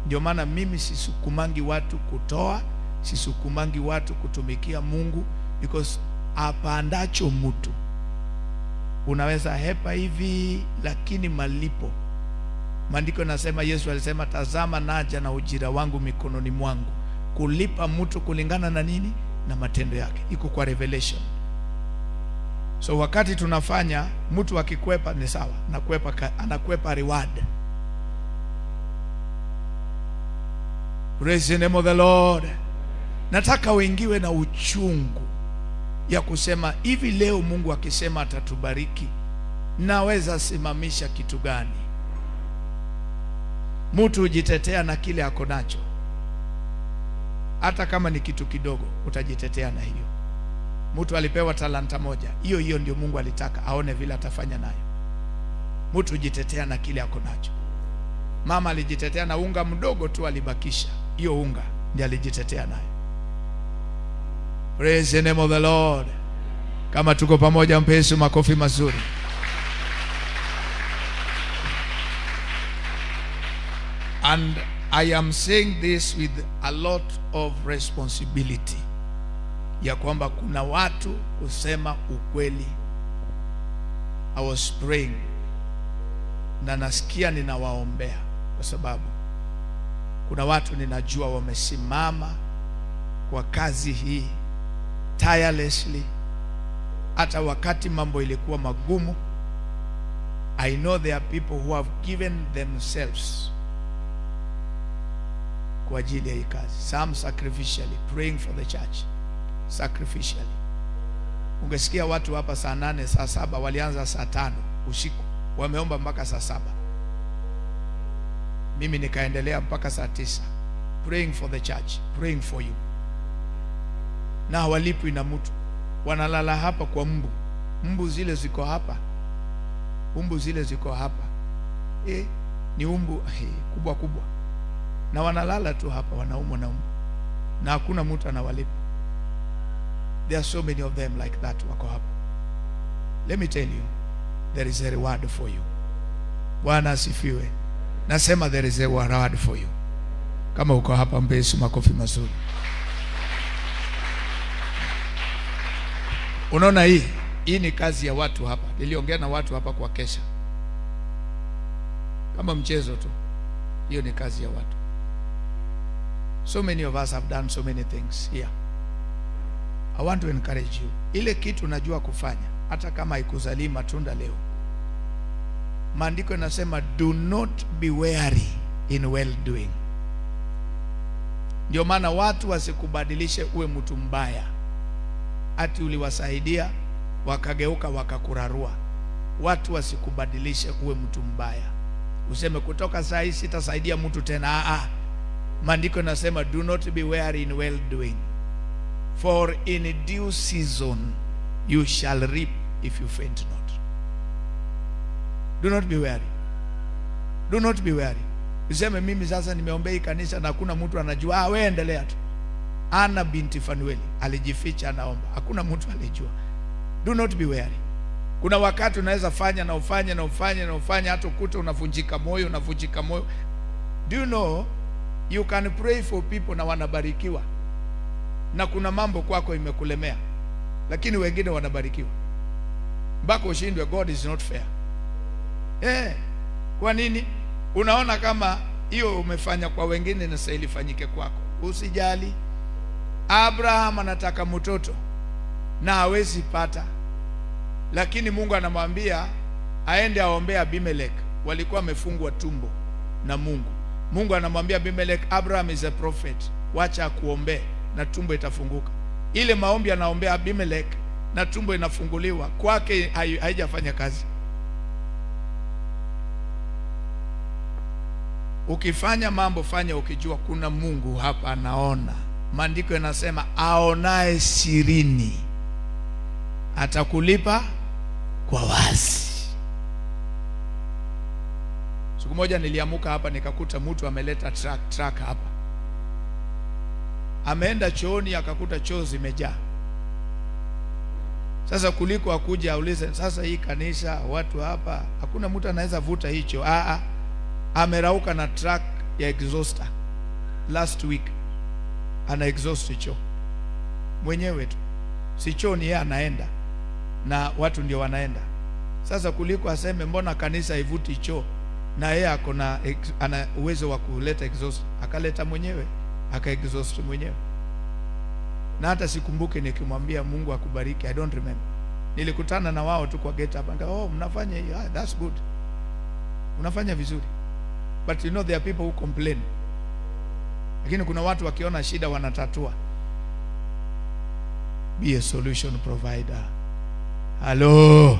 Ndio maana mimi sisukumangi watu kutoa, sisukumangi watu kutumikia Mungu, because apandacho mtu. Unaweza hepa hivi lakini malipo. Maandiko nasema, Yesu alisema, tazama naja na ujira wangu mikononi mwangu, kulipa mtu kulingana na nini? Na matendo yake. Iko kwa Revelation. So wakati tunafanya, mtu akikwepa ni sawa, anakwepa reward. Praise the name of the Lord. Nataka wengiwe na uchungu ya kusema, hivi leo Mungu akisema atatubariki, naweza simamisha kitu gani? Mtu ujitetea na kile ako nacho. Hata kama ni kitu kidogo, utajitetea na hiyo. Mtu alipewa talanta moja, hiyo ndio Mungu alitaka aone vile atafanya nayo. Mtu ujitetea na kile ako nacho. Mama alijitetea na unga mdogo tu alibakisha, hiyo unga ndiye alijitetea nayo. Praise the name of the Lord. Kama tuko pamoja, mpe Yesu makofi mazuri. And I am saying this with a lot of responsibility, ya kwamba kuna watu kusema ukweli. I was praying na nasikia ninawaombea, kwa sababu kuna watu ninajua wamesimama kwa kazi hii tirelessly, hata wakati mambo ilikuwa magumu. I know there are people who have given themselves kwa ajili ya hii kazi. Some sacrificially, praying for the church sacrificially. Ungesikia watu hapa saa 8, saa 7 walianza saa 5 usiku, wameomba mpaka saa 7. Mimi nikaendelea mpaka saa 9, praying for the church, praying for you. Na hawalipwi na mtu. Wanalala hapa kwa mbu zile ziko hapa. Mbu zile ziko hapa. Ni mbu kubwa kubwa. Na wanalala tu hapa, wanaumwa na mbu. Na hakuna mtu anawalipa. There are so many of them like that wako hapa. Let me tell you, there is a reward for you. Bwana asifiwe. Nasema there is a reward for you. Kama uko hapa, mpe Yesu makofi mazuri. Unaona, hii ni kazi ya watu hapa. Niliongea na watu hapa kwa kesha, kama mchezo tu. Hiyo ni kazi ya watu. So many of us have done so many things here. I want to encourage you. Ile kitu unajua kufanya, hata kama haikuzalii matunda leo. Maandiko yanasema do not be weary in well doing. Ndio maana watu wasikubadilishe uwe mtu mbaya. Ati uliwasaidia wakageuka wakakurarua. Watu wasikubadilishe uwe mtu mbaya. Useme kutoka saa hii sitasaidia mtu tena. Maandiko yanasema do not be weary in well doing, for in due season you shall reap if you faint not. Do not be weary. Do not be weary. Useme mimi sasa nimeombea hii kanisa na hakuna mtu anajua. Wewe endelea tu. Ana binti Fanueli alijificha anaomba, hakuna mtu alijua. Do not be weary. Kuna wakati unaweza fanya na ufanye hata ukuta unavunjika moyo. Do you know you can pray for people na wanabarikiwa, na kuna mambo kwako imekulemea, lakini wengine wanabarikiwa mpaka ushindwe. God is not fair. Kwa nini? Unaona kama hiyo umefanya kwa wengine na sasa ilifanyike kwako. Usijali. Abraham anataka mtoto na hawezi pata, lakini Mungu anamwambia aende aombee Abimelech. Walikuwa wamefungwa tumbo na Mungu. Mungu anamwambia Abimelech, Abraham is a prophet, wacha kuombea na tumbo itafunguka. Ile maombi anaombea Abimelech na tumbo inafunguliwa, kwake haijafanya kazi. Ukifanya mambo, fanya ukijua kuna Mungu hapa anaona. Maandiko yanasema aonaye sirini atakulipa kwa wazi. Siku moja niliamuka hapa nikakuta mtu ameleta truck hapa, ameenda chooni akakuta choo zimejaa. Sasa kuliko akuja aulize sasa hii kanisa watu hapa hakuna mtu anaweza vuta hicho, amerauka na truck ya exhauster last week, ana exhaust choo mwenyewe tu, si choo ni yeye anaenda na watu ndio wanaenda. Sasa kuliko aseme mbona kanisa ivuti choo na yeye ana uwezo wa kuleta exhaust, akaleta mwenyewe, aka exhaust mwenyewe. Na hata sikumbuke nikimwambia Mungu akubariki, I don't remember. Nilikutana na wao tu kwa gate hapa, mnafanya hiyo, that's good, unafanya vizuri, but you know there are people who complain. Lakini kuna watu wakiona shida wanatatua. Be a solution provider. Hello,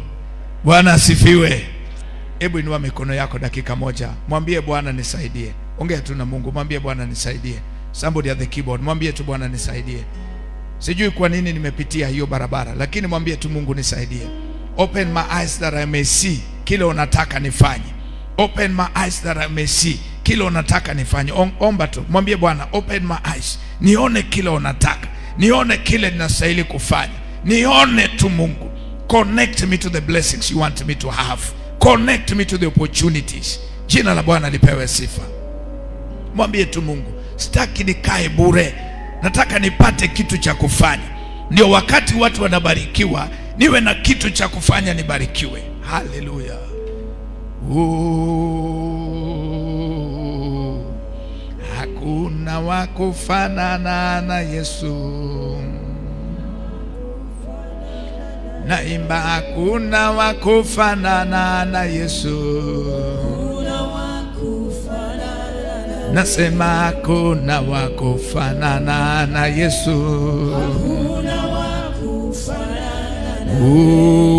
Bwana asifiwe. Hebu inua mikono yako dakika moja, mwambie Bwana nisaidie. Ongea tu na Mungu, mwambie Bwana nisaidie. Somebody at the keyboard, mwambie tu Bwana nisaidie. Sijui kwa nini nimepitia hiyo barabara, lakini mwambie tu Mungu nisaidie. Open my eyes that I may see kile unataka nifanye. Open my eyes that I may see kile unataka nifanye. Omba tu, mwambie Bwana open my eyes, nione kile unataka, nione kile ninastahili kufanya, nione tu Mungu. Connect me to the blessings you want me to have. Connect me to the opportunities. Jina la Bwana lipewe sifa. Mwambie tu Mungu, sitaki nikae bure, nataka nipate kitu cha kufanya. Ndio wakati watu wanabarikiwa, niwe na kitu cha kufanya nibarikiwe. Haleluya. Hakuna wa kufanana na Yesu. Naimba hakuna wa kufanana na Yesu. Nasema hakuna wa kufanana na Yesu.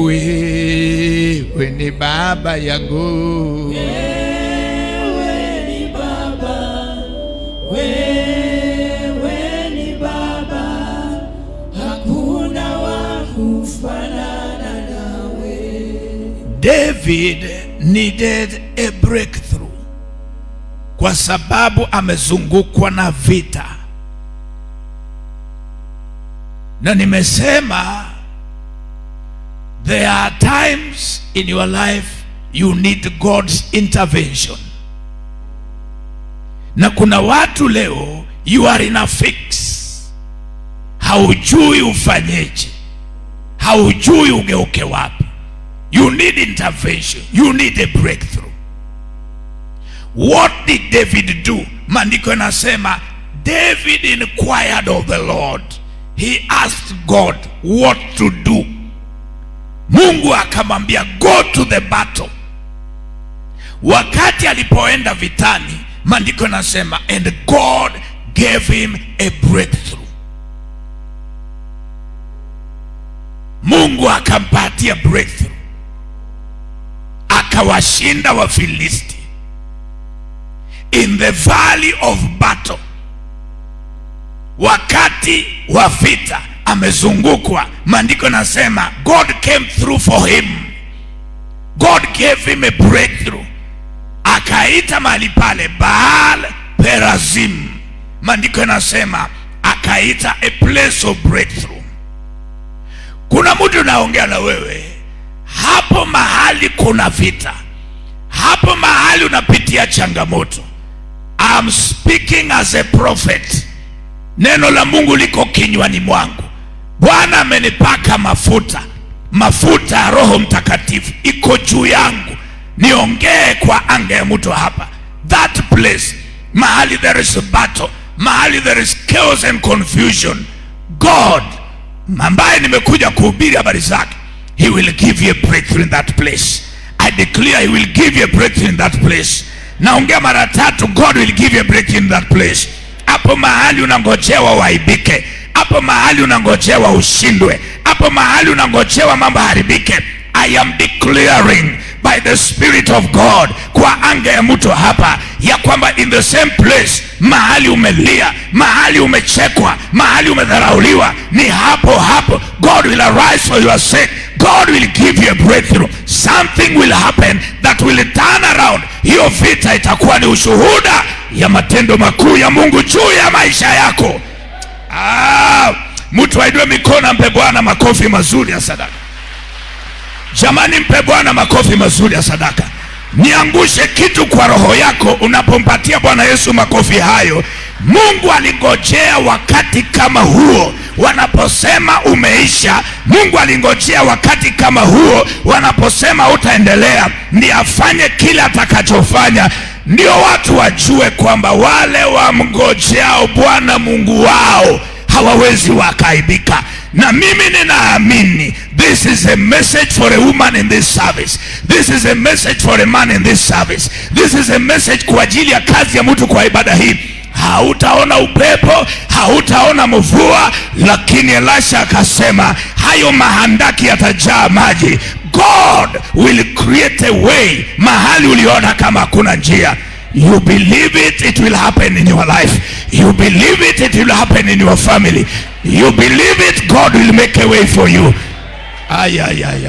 Wewe ni baba yangu. Wewe ni baba. Wewe ni baba. Hakuna wa kufanana nawe. David needed a breakthrough kwa sababu amezungukwa na vita. Na nimesema there are times in your life you need God's intervention. Na kuna watu leo you are in a fix, haujui ufanyeje, haujui ugeuke wapi. You need intervention, you need a breakthrough. What did David do? Maandiko yanasema David inquired of the Lord. He asked God what to do. Mungu akamwambia go to the battle. Wakati alipoenda vitani, maandiko yanasema and God gave him a breakthrough. Mungu akampatia breakthrough, akawashinda Wafilisti. In the valley of battle, wakati wa vita amezungukwa, maandiko nasema God came through for him. God gave him a breakthrough. Akaita mahali pale Baal Perazim. Maandiko nasema akaita a place of breakthrough. Kuna mtu naongea na wewe hapo mahali kuna vita, hapo mahali unapitia changamoto. I'm speaking as a prophet. Neno la Mungu liko kinywani mwangu. Bwana amenipaka mafuta, mafuta ya Roho Mtakatifu iko juu yangu, niongee kwa anga ya mtu hapa. That place, mahali there is a battle, mahali there is chaos and confusion, God ambaye nimekuja kuhubiri habari zake, He will give you a breakthrough in that place. I declare He will give you a breakthrough in that place. Naongea mara tatu, God will give you a breakthrough in that place. Hapo mahali unangojewa waibike, hapo mahali unangojewa ushindwe, hapo mahali unangojewa mambo haribike, I am declaring by the Spirit of God kwa anga ya mtu hapa ya kwamba in the same place, mahali umelia, mahali umechekwa, mahali umedharauliwa, ni hapo hapo God will arise for your sake. God will give you a breakthrough. Something will happen that will turn around. Hiyo vita itakuwa ni ushuhuda ya matendo makuu ya Mungu juu ya maisha yako. Mtu aidwe mikono, mpe Bwana makofi mazuri ya sadaka. Jamani, mpe Bwana makofi mazuri ya sadaka. Niangushe kitu kwa roho yako unapompatia Bwana Yesu makofi hayo. Mungu alingojea wakati kama huo wanaposema umeisha. Mungu alingojea wakati kama huo wanaposema utaendelea, ndiye afanye kile atakachofanya. Ndio watu wajue kwamba wale wamngojeao Bwana Mungu wao hawawezi wakaibika. Na mimi ninaamini this is a message for a woman in this service. This is a message for a man in this service. This is a message kwa ajili ya kazi ya mtu kwa ibada hii. Hautaona upepo, hautaona mvua, lakini Elisha akasema hayo mahandaki yatajaa maji. God will create a way mahali uliona kama hakuna njia. You believe it, it will happen in your life. You believe it, it will happen in your family. You believe it, God will make a way for you.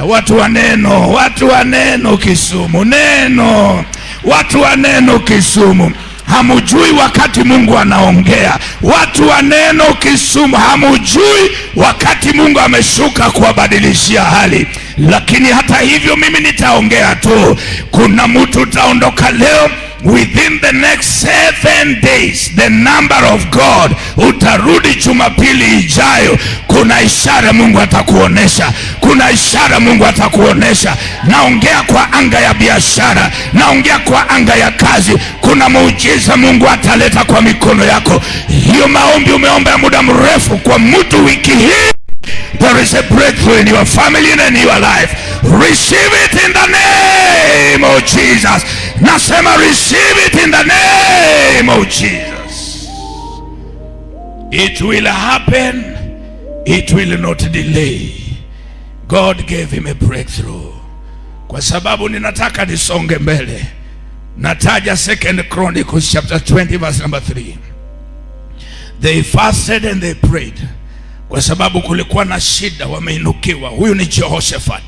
Watu wa neno, watu wa neno Kisumu, neno, watu wa neno Kisumu, hamujui wakati Mungu anaongea. Watu wa neno Kisumu, hamujui wakati Mungu ameshuka kuwabadilishia hali. Lakini hata hivyo mimi nitaongea tu. Kuna mtu utaondoka leo, within the next 7 days, the number of God, utarudi Jumapili ijayo. Kuna ishara Mungu atakuonesha. Kuna ishara Mungu atakuonesha. Naongea kwa anga ya biashara, naongea kwa anga ya kazi. Kuna muujiza Mungu ataleta kwa mikono yako. Hiyo maombi umeomba muda mrefu kwa mtu wiki hii, there is a breakthrough in your family and in your life. Receive it in the name of Jesus. Nasema receive it in the name of Jesus. It will happen. It will not delay. God gave him a breakthrough. Kwa sababu ninataka nisonge mbele, nataja 2 Chronicles chapter 20 verse number 3. They fasted and they prayed. Kwa sababu kulikuwa na shida, wameinukiwa. Huyu ni Jehoshaphat.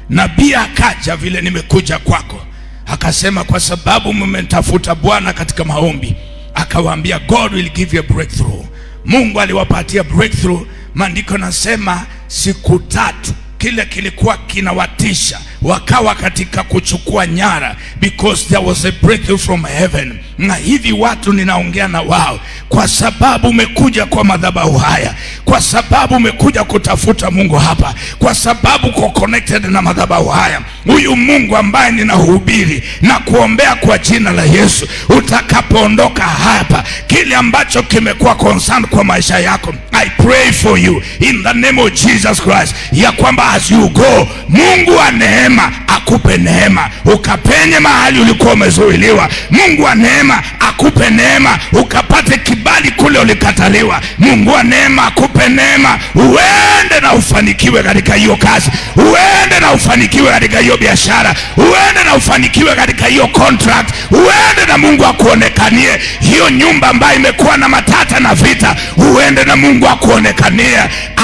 Nabii akaja vile nimekuja kwako, akasema kwa sababu mmentafuta Bwana katika maombi, akawaambia God will give you a breakthrough. Mungu aliwapatia breakthrough. Maandiko nasema siku 3 kile kilikuwa kinawatisha, wakawa katika kuchukua nyara, because there was a breakthrough from heaven. Na hivi watu ninaongea na wao kwa sababu umekuja kwa madhabahu haya, kwa sababu umekuja kutafuta Mungu hapa, kwa sababu uko connected na madhabahu haya. Huyu Mungu ambaye ninahubiri na kuombea kwa jina la Yesu, utakapoondoka hapa, kile ambacho kimekuwa concern kwa maisha yako, I pray for you in the name of Jesus Christ, ya kwamba as you go, Mungu wa neema akupe neema ukapenye mahali ulikuwa umezuiliwa. Mungu wa neema akupe neema ukapate kibali kule ulikataliwa. Mungu wa neema akupe neema uende na ufanikiwe katika hiyo kazi, uende na ufanikiwe katika hiyo biashara, uende na ufanikiwe katika hiyo contract, uende na Mungu akuonekanie. Hiyo nyumba ambayo imekuwa na matata na vita, uende na Mungu akuonekanie.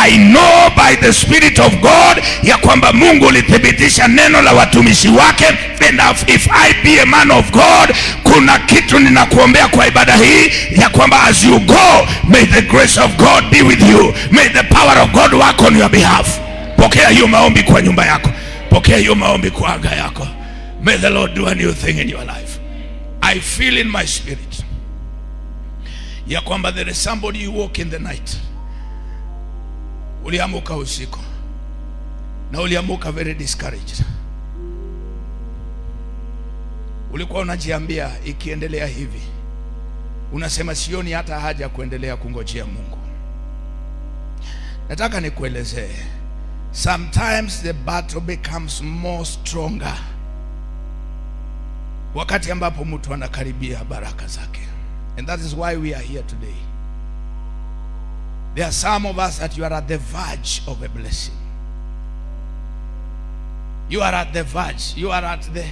I know by the Spirit of God ya kwamba Mungu ulithibitisha neno la watumishi wake. And if I be a man of God, kuna kitu ninakuombea kwa ibada hii ya kwamba as you go, may the grace of God be with you. May the power of God work on your behalf. Pokea hiyo maombi kwa nyumba yako. Pokea hiyo maombi kwa anga yako. May the Lord do a new thing in your life. I feel in my spirit ya kwamba there is somebody who walk in the night. Uliamuka usiku na uliamuka very discouraged. Ulikuwa unajiambia ikiendelea hivi, unasema sioni hata haja kuendelea kungojea Mungu. Nataka nikuelezee, sometimes the battle becomes more stronger wakati ambapo mtu anakaribia baraka zake. And that is why we are here today. There are some of us that you are at the verge of a blessing. You are at the verge. You are at the,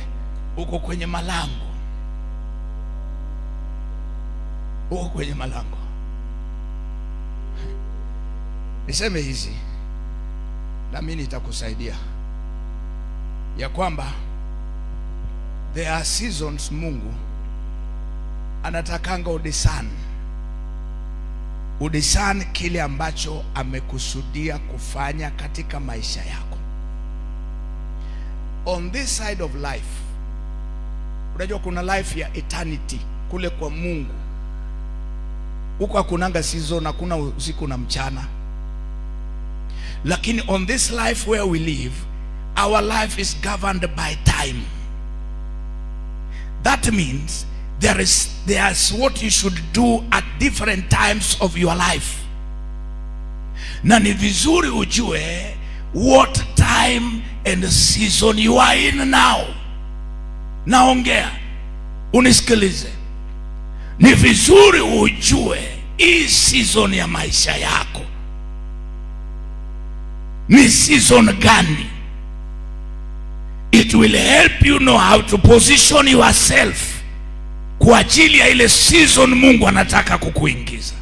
uko kwenye malango. Uko kwenye malango. Niseme hizi, na mimi nitakusaidia ya kwamba there are seasons Mungu anatakanga udisan kile ambacho amekusudia kufanya katika maisha yako. On this side of life, unajua kuna life ya eternity kule kwa Mungu. Huko hakunanga season, hakuna usiku na mchana. Lakini on this life where we live, our life is governed by time. That means there's what you should do at different times of your life. Na ni vizuri ujue what time and season you are in now. Naongea, unisikilize. Ni vizuri ujue hii season ya maisha yako ni season gani. It will help you know how to position yourself kwa ajili ya ile season Mungu anataka kukuingiza.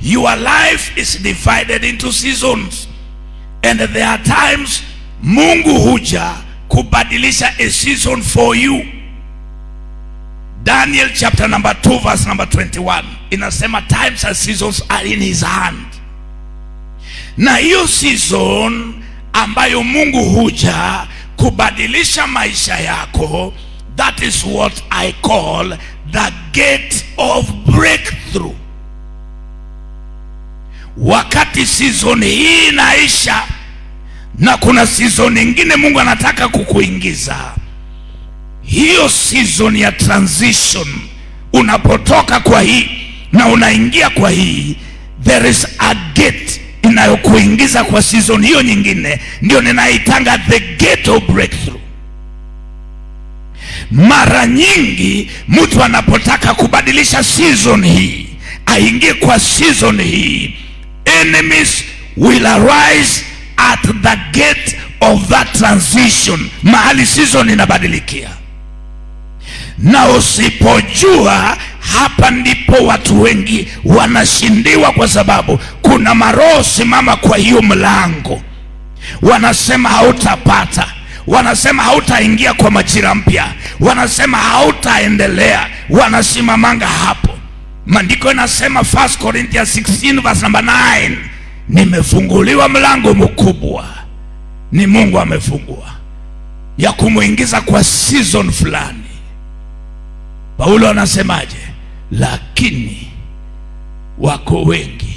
Your life is divided into seasons, and there are times Mungu huja kubadilisha a season for you. Daniel chapter number 2 verse number 21 inasema times and seasons are in his hand. Na hiyo season ambayo Mungu huja kubadilisha maisha yako, that is what I call the gate of breakthrough. Wakati season hii inaisha na kuna season nyingine Mungu anataka kukuingiza, hiyo season ya transition, unapotoka kwa hii na unaingia kwa hii, there is a gate inayokuingiza kwa season hiyo nyingine, ndio ninaitanga the gate of breakthrough. Mara nyingi mtu anapotaka kubadilisha season hii, aingie kwa season hii, enemies will arise at the gate of that transition, mahali season inabadilikia. Na usipojua, hapa ndipo watu wengi wanashindiwa, kwa sababu kuna maroho simama kwa hiyo mlango, wanasema hautapata, wanasema hautaingia kwa majira mpya, wanasema hautaendelea, wanasimamanga hapo. Maandiko inasema 1 Corinthians 16 verse number 9, nimefunguliwa mlango mkubwa. Ni Mungu amefungua ya kumuingiza kwa season fulani. Paulo anasemaje? Lakini wako wengi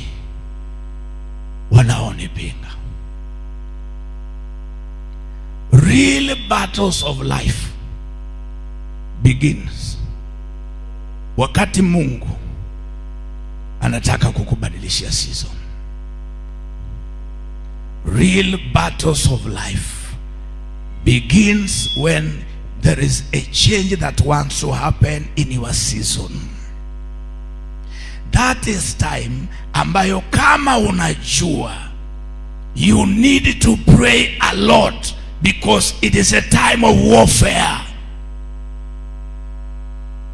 wanaonipinga. Real battles of life begins wakati Mungu anataka kukubadilishia season. Real battles of life begins when there is a change that wants to happen in your season. That is time ambayo kama unajua, you need to pray a lot, because it is a time of warfare.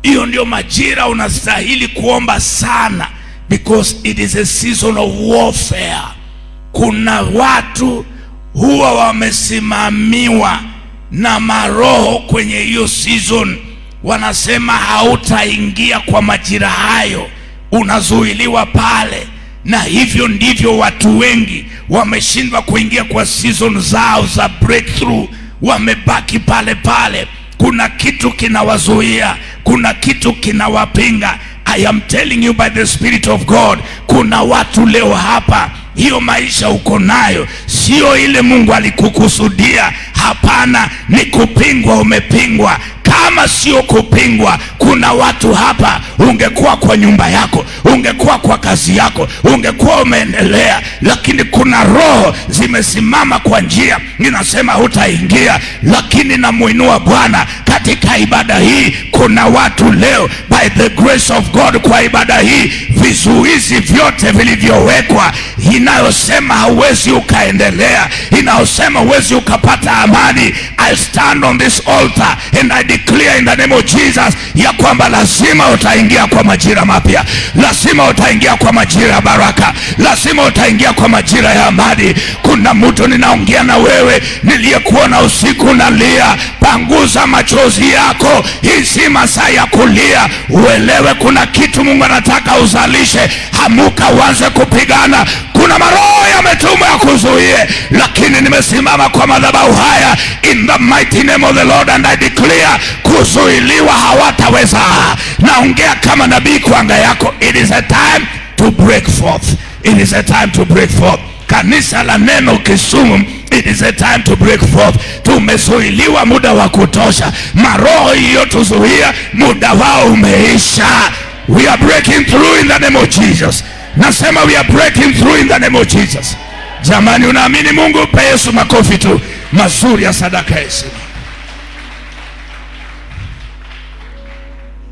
Hiyo ndio majira unastahili kuomba sana, because it is a season of warfare. Kuna watu huwa wamesimamiwa na maroho kwenye hiyo season, wanasema hautaingia kwa majira hayo, unazuiliwa pale. Na hivyo ndivyo watu wengi wameshindwa kuingia kwa season zao za breakthrough, wamebaki pale pale. Kuna kitu kinawazuia, kuna kitu kinawapinga. I am telling you by the Spirit of God, kuna watu leo hapa, hiyo maisha uko nayo sio ile Mungu alikukusudia. Hapana, ni kupingwa, umepingwa. Kama sio kupingwa, kuna watu hapa, ungekuwa kwa nyumba yako, ungekuwa kwa kazi yako, ungekuwa umeendelea, lakini kuna roho zimesimama kwa njia, ninasema hutaingia. Lakini namuinua Bwana katika ibada hii. Kuna watu leo by the grace of God, kwa ibada hii vizuizi vyote vilivyowekwa, inayosema hauwezi ukaendelea, inayosema huwezi ukapata amani, I stand on this altar and I declare in the name of Jesus ya kwamba lazima utaingia kwa majira mapya, lazima utaingia kwa majira ya baraka, lazima utaingia kwa majira ya amani. Kuna mtu ninaongea na wewe, niliyekuona usiku nalia, panguza machozi yako. Hii si masaa ya kulia. Uelewe kuna kitu Mungu anataka uzalishe. Hamuka uanze kupigana. Kuna maroho yametumwa ya kuzuie, lakini nimesimama kwa madhabahu haya in the mighty name of the Lord and I declare, kuzuiliwa hawataweza. Naongea kama nabii kwa anga yako. It is a time to break forth. It is a time to break forth. Kanisa la Neno Kisumu, it is a time to break forth. Tumezuiliwa muda wa kutosha. Maroho iliyotuzuia muda wao umeisha. We are breaking through in the name of Jesus. Nasema we are breaking through in the name of Jesus. Jamani, unaamini Mungu? Pe Yesu makofi tu mazuri ya sadaka Yesu.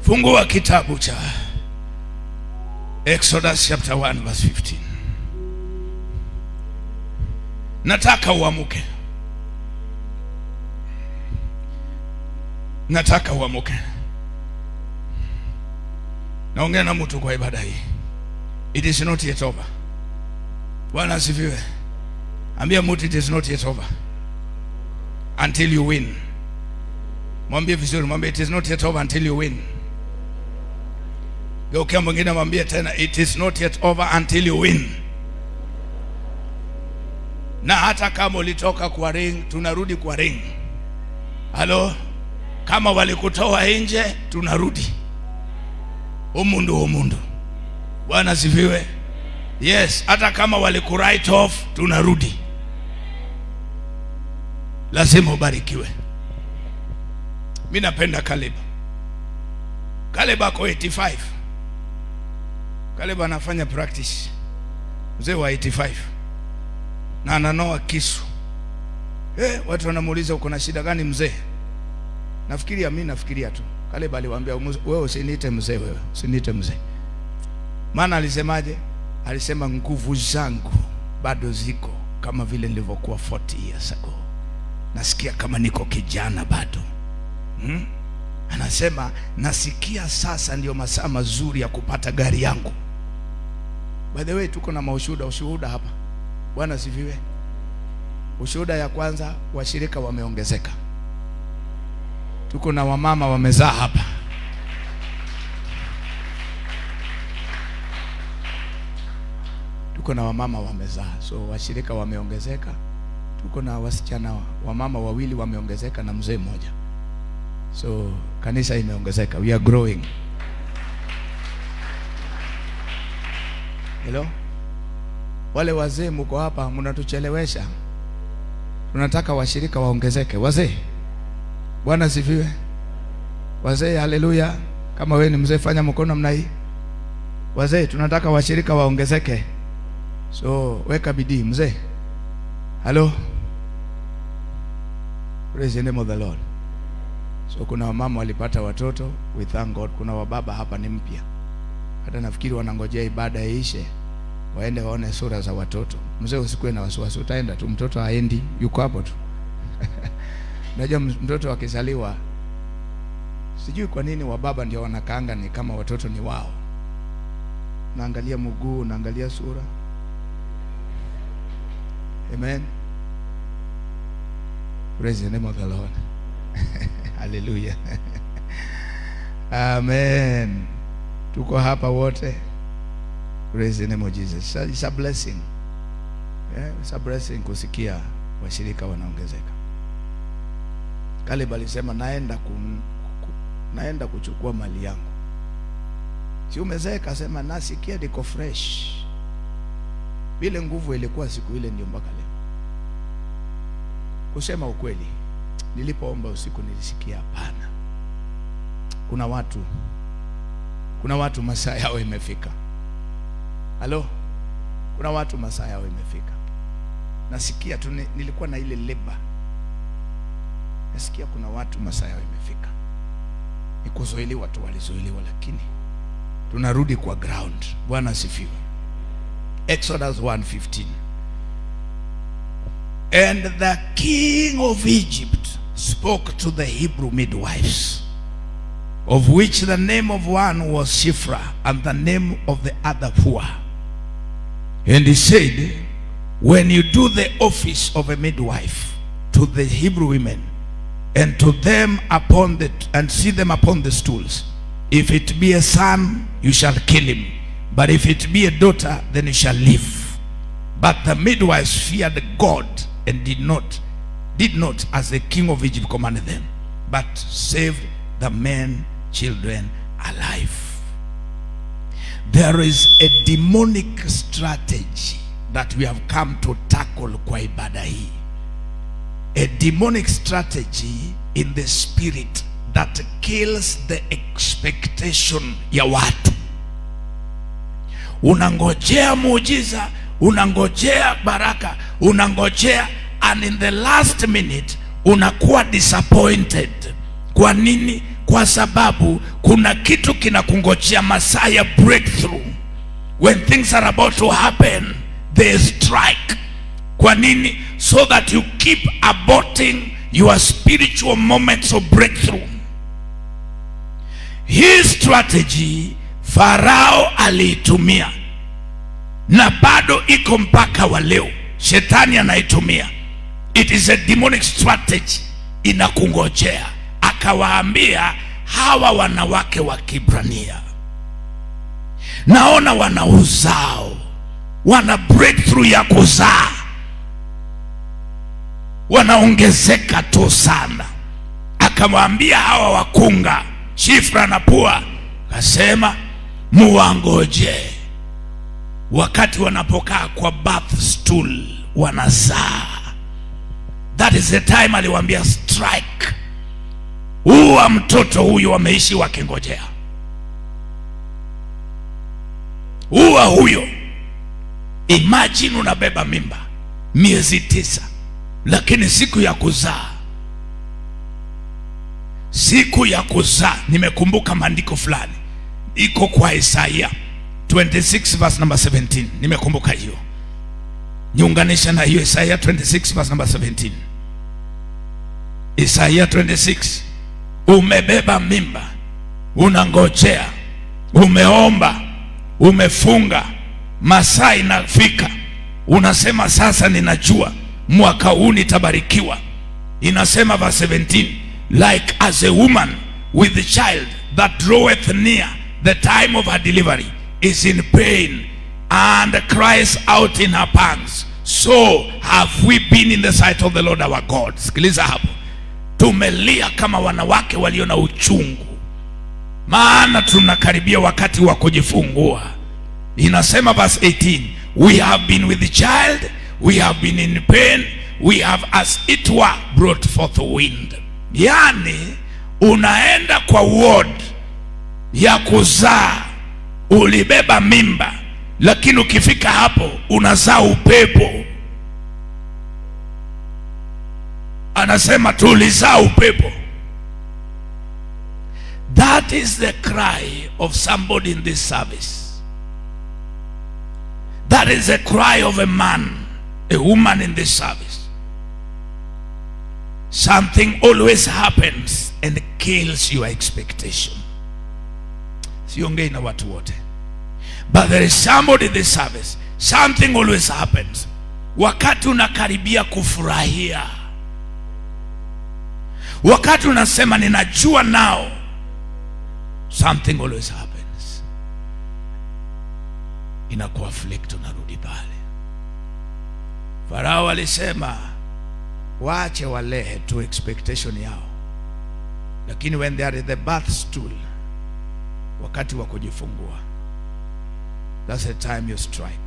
Fungua kitabu cha Exodus chapter 1 verse 15. Nataka uamuke. Nataka uamuke. Naongea na mtu kwa ibada hii. It is not yet over. Bwana asifiwe. Ambia mtu it is not yet over until you win. Mwambie vizuri, mwambie it is not yet over until you win. Geukia mwingine mwambie tena it is not yet over until you win. Na hata kama ulitoka kwa ring, tunarudi kwa ring. Halo? Kama walikutoa nje, tunarudi. Umundu. Bwana sifiwe. Yes, hata kama waliku-write off, tunarudi. Lazima ubarikiwe. Mimi napenda Caleb. Caleb ako 85. Caleb anafanya practice. Mzee wa 85. Na ananoa kisu. Watu wanamuuliza uko na shida gani mzee? Mimi nafikiria tu. Caleb aliwaambia wewe usiniite mzee, wewe usiniite mzee. Maana alisemaje? Alisema nguvu zangu bado ziko kama vile nilivyokuwa 40 years ago. Nasikia kama niko kijana bado. Anasema nasikia sasa ndio masaa mazuri ya kupata gari yangu. By the way, tuko na ushuhuda hapa. Bwana sifiwe. Ushuhuda ya kwanza, washirika wameongezeka. Tuko na wamama wamezaa hapa. Tuko na wamama wamezaa, so washirika wameongezeka. Tuko na wasichana wamama wawili wameongezeka na mzee mmoja. So kanisa imeongezeka. We are growing. Hello? Wale wazee mko hapa mnatuchelewesha. Tunataka washirika waongezeke. Wazee. Bwana sifiwe. Wazee, haleluya. Kama wewe ni mzee fanya mkono namna hii. Wazee, tunataka washirika waongezeke. So weka bidii mzee. Hello. Praise the name of the Lord. So kuna wamama walipata watoto, we thank God. Kuna wababa hapa ni mpya. Hata nafikiri wanangojea ibada iishe waende waone sura za watoto. Mzee usikue na wasiwasi, utaenda tu, mtoto haendi, yuko hapo tu. Unajua mtoto akizaliwa, sijui kwa nini wababa ndio wanakaanga ni kama watoto ni wao. Naangalia mguu, naangalia sura. Amen. Praise the name of the Lord. Hallelujah. Amen. Tuko hapa wote. Praise the name of Jesus. It's a blessing. Yeah, it's a blessing kusikia washirika wanaongezeka. Caleb alisema naenda kuchukua mali yangu. Si umezeeka, sema nasikia niko fresh. Vile nguvu ilikuwa siku ile ndio mpaka leo. Kusema ukweli, nilipoomba usiku nilisikia hapana. Kuna watu masaa yao imefika. Halo? Kuna watu masaa yao imefika. Nasikia tu nilikuwa na ile leba. Nasikia kuna watu masaa yao imefika. Nikuzuiliwa tu walizuiliwa, lakini Tunarudi kwa ground. Bwana asifiwe. Exodus 1:15. And the king of Egypt spoke to the Hebrew midwives, of which the name of one was Shiphrah, and the name of the other Puah. And he said, when you do the office of a midwife to the Hebrew women, and to them and see them upon the stools, if it be a son, you shall kill him, but if it be a daughter, then you shall live. But the midwives feared God, and did not as the king of Egypt commanded them, but saved the men, children alive. There is a demonic strategy that we have come to tackle kwa ibada hii. A demonic strategy in the spirit that kills the expectation ya watu. Unangojea muujiza, unangojea baraka, unangojea, and in the last minute unakuwa disappointed. Kwa nini? Kwa sababu kuna kitu kinakungojea masaa ya breakthrough. When things are about to happen, they strike. Kwa nini? So that you keep aborting your spiritual moments of breakthrough. His strategy Farao aliitumia, na bado iko mpaka wa leo. Shetani anaitumia. It is a demonic strategy. Inakungojea. Akawaambia hawa wanawake wa Kibrania, naona wana uzao, wana breakthrough ya kuzaa, wanaongezeka tu sana. Akamwambia hawa wakunga Shiphrah na Puah, akasema muwangoje. Wakati wanapokaa kwa birth stool wanazaa, that is the time aliwaambia strike. Uwa mtoto huyu wameishi wakingojea. Uwa huyo. Imagine unabeba mimba miezi 9, lakini siku ya kuzaa, nimekumbuka maandiko fulani iko kwa Isaiah 26 verse number 17. Nimekumbuka hiyo. Niunganisha na hiyo Isaiah 26 verse number 17. Isaiah 26. Umebeba mimba, unangojea, umeomba, umefunga, masaa inafika, unasema sasa ninajua mwaka huu nitabarikiwa. Inasema verse 17, like as a woman with the child that draweth near the time of her delivery is in pain and cries out in her pangs, so have we been in the sight of the Lord our God. Sikiliza hapo. Tumelia kama wanawake walio na uchungu, maana tunakaribia wakati wa kujifungua. Inasema verse 18, we have been with the child, we have been in pain, we have as it were brought forth wind. Yani unaenda kwa ward ya kuzaa, ulibeba mimba, lakini ukifika hapo unazaa upepo. Anasema tulizaa upepo. That is the cry of somebody in this service. That is the cry of a man, a woman in this service. Something always happens and kills your expectation. Siongei na watu wote, but there is somebody in this service. Something always happens wakati unakaribia kufurahia, wakati unasema ninajua now, something always happens. Inakuwa afflict, unarudi pale. Farao alisema waache walehe to expectation yao, lakini when they are at the birth stool, wakati wa kujifungua, that's the time you strike.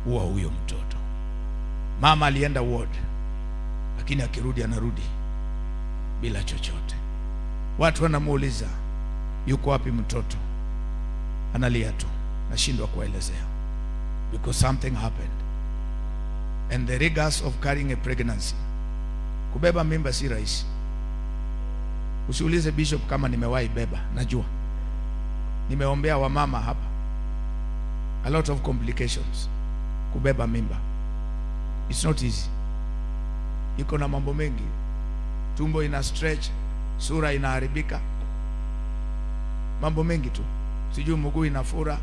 Huyo mtoto. Mama alienda ward, lakini akirudi anarudi bila chochote. Watu wanamuuliza yuko wapi mtoto, analia tu, nashindwa kuelezea, because something happened. And the rigors of carrying a pregnancy. Kubeba mimba si rahisi. Usiulize bishop kama nimewahi beba, najua. Nimeombea wamama hapa, a lot of complications. Kubeba mimba, it's not easy. Iko na mambo mengi, tumbo ina stretch, sura inaharibika, mambo mengi tu. Sijui mguu inafura,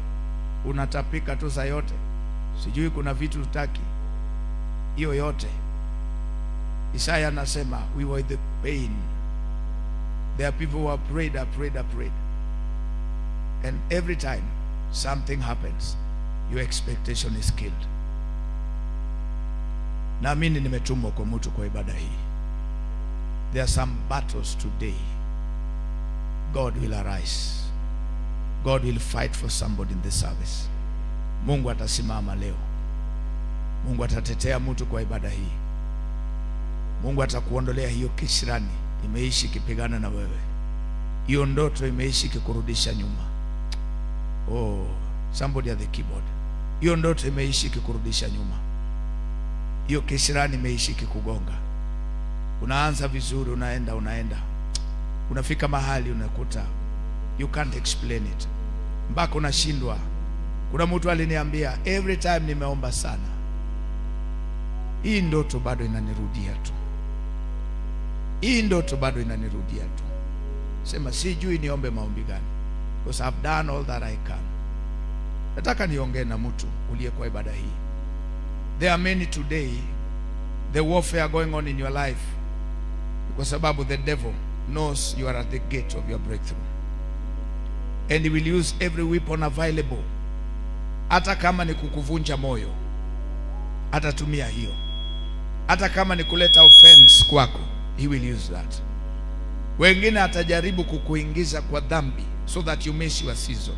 unatapika tu saa yote, sijui kuna vitu utaki, hiyo yote. Isaya anasema we were the pain. There are people who have prayed, and every time something happens, your expectation is killed. Naamini nimetumwa kwa mtu kwa ibada hii. There are some battles today. God will arise. God will fight for somebody in this service. Mungu atasimama leo. Mungu atatetea mtu kwa ibada hii. Mungu atakuondolea hiyo kisirani imeishi kipigana na wewe. Hiyo ndoto imeishi kikurudisha nyuma. Oh, somebody at the keyboard. Hiyo ndoto imeishi kikurudisha nyuma. Hiyo kisirani imeishi kikugonga. Unaanza vizuri, unaenda. Unafika mahali unakuta you can't explain it. Mpaka unashindwa. Kuna mtu aliniambia every time nimeomba sana, hii ndoto bado inanirudia tu. Hii ndoto bado inanirudia tu. Sema sijui niombe maombi gani, because I've done all that I can. Nataka niongee na mtu uliye kwa ibada hii. There are many today, the warfare going on in your life, kwa sababu the devil knows you are at the gate of your breakthrough, and he will use every weapon available. Hata kama ni kukuvunja moyo, atatumia hiyo. Hata kama ni kuleta offense kwako, he will use that. Wengine atajaribu kukuingiza kwa dhambi so that you miss your season.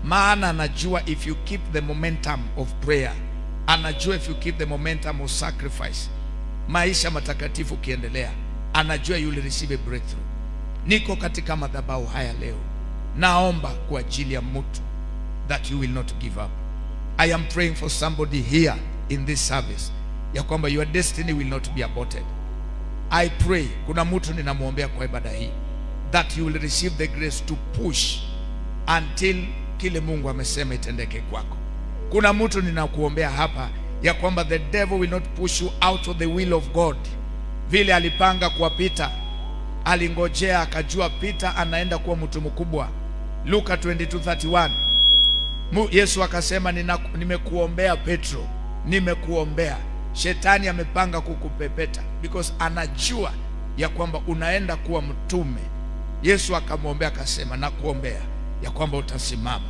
Maana anajua if you keep the momentum of prayer, anajua if you keep the momentum of sacrifice, maisha matakatifu kiendelea, anajua you will receive a breakthrough. Niko katika madhabahu haya leo, naomba kwa ajili ya mtu that you will not give up. I am praying for somebody here in this service, ya kwamba your destiny will not be aborted. I pray, kuna mtu ninamuombea kwa ibada hii, that you will receive the grace to push until kile Mungu amesema itendeke kwako. Kuna mtu ninakuombea hapa ya kwamba the devil will not push you out of the will of God. Vile alipanga kwa Peter, alingojea akajua Peter anaenda kuwa mtu mkubwa. Luka 22:31. Yesu akasema nimekuombea Petro, nimekuombea. Shetani amepanga kukupepeta because anajua ya kwamba unaenda kuwa mtume. Yesu akamwombea akasema nakuombea ya kwamba utasimama.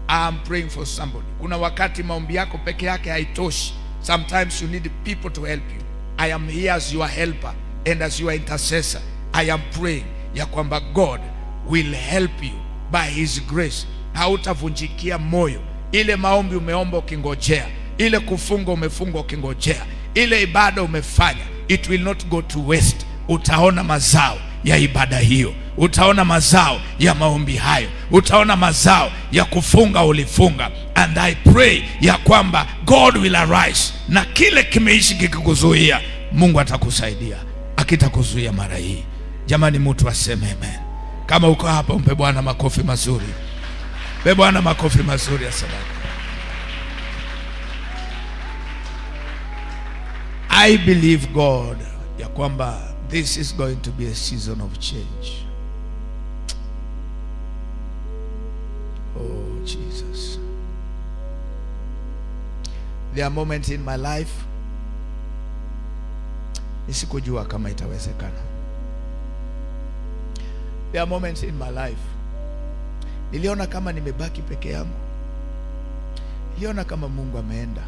I am praying for somebody. Kuna wakati maombi yako peke yake haitoshi. Sometimes you need people to help you. I am here as your helper and as your intercessor. I am praying ya kwamba God will help you by his grace. Hautavunjikia moyo. Ile maombi umeomba ukingojea, ile kufunga umefunga ukingojea, ile ibada umefanya, it will not go to waste. Utaona mazao ya ibada hiyo, utaona mazao ya maombi hayo, utaona mazao ya kufunga ulifunga. And I pray ya kwamba God will arise, na kile kimeishi kikukuzuia Mungu atakusaidia, akitakuzuia mara hii. Jamani, mtu aseme amen. Kama uko hapa umpe Bwana makofi mazuri. Mpe Bwana makofi mazuri ya sadaka. I believe God ya kwamba this is going to be a season of change. Oh Jesus. There are moments in my life nisikujua kama itawezekana. There are moments in my life niliona kama nimebaki peke yangu. Niliona kama Mungu ameenda.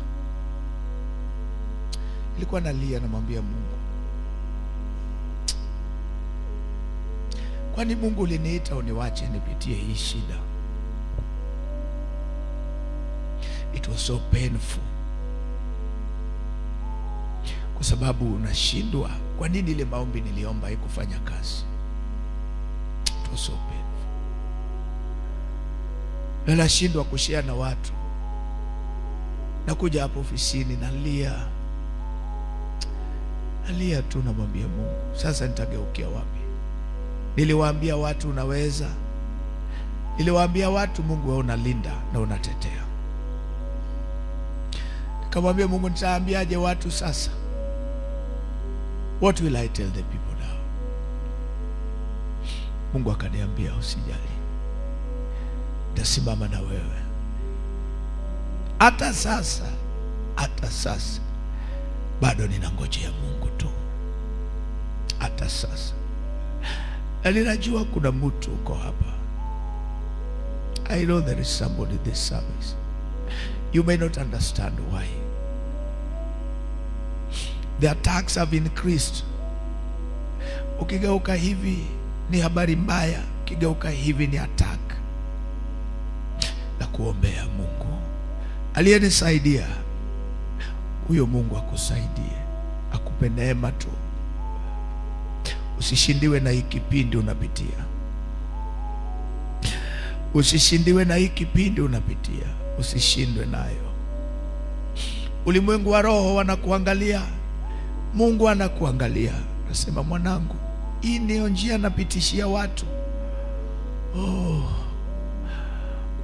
Nilikuwa nalia namwambia Mungu, kwani Mungu uliniita uniwache nipitie hii shida? It was so painful. Kwa sababu unashindwa, kwa nini ile maombi niliomba haikufanya kazi? It was so painful. Na nashindwa kushare na watu. Nakuja hapo ofisini nalia tu, namwambia Mungu, sasa nitageukia wapi? Niliwaambia watu unaweza, Niliwaambia watu Mungu wewe unalinda na unatetea. Nikamwambia Mungu, nitaambiaje watu sasa? What will I tell the people now? Mungu akaniambia usijali, nitasimama na wewe. Hata sasa bado ninangojea Mungu tu. Hata sasa. Na ninajua kuna mtu uko hapa. I know there is somebody in this service. You may not understand why. The attacks have increased. Ukigeuka hivi ni habari mbaya, ukigeuka hivi ni attack. Na kuombea Mungu aliyenisaidia, huyo Mungu akusaidie, akupe neema tu. Usishindiwe na hii kipindi unapitia. Usishindiwe na hii kipindi unapitia. Usishindwe nayo. Ulimwengu wa roho wanakuangalia, Mungu anakuangalia. Nasema mwanangu, hii ndio njia napitishia watu.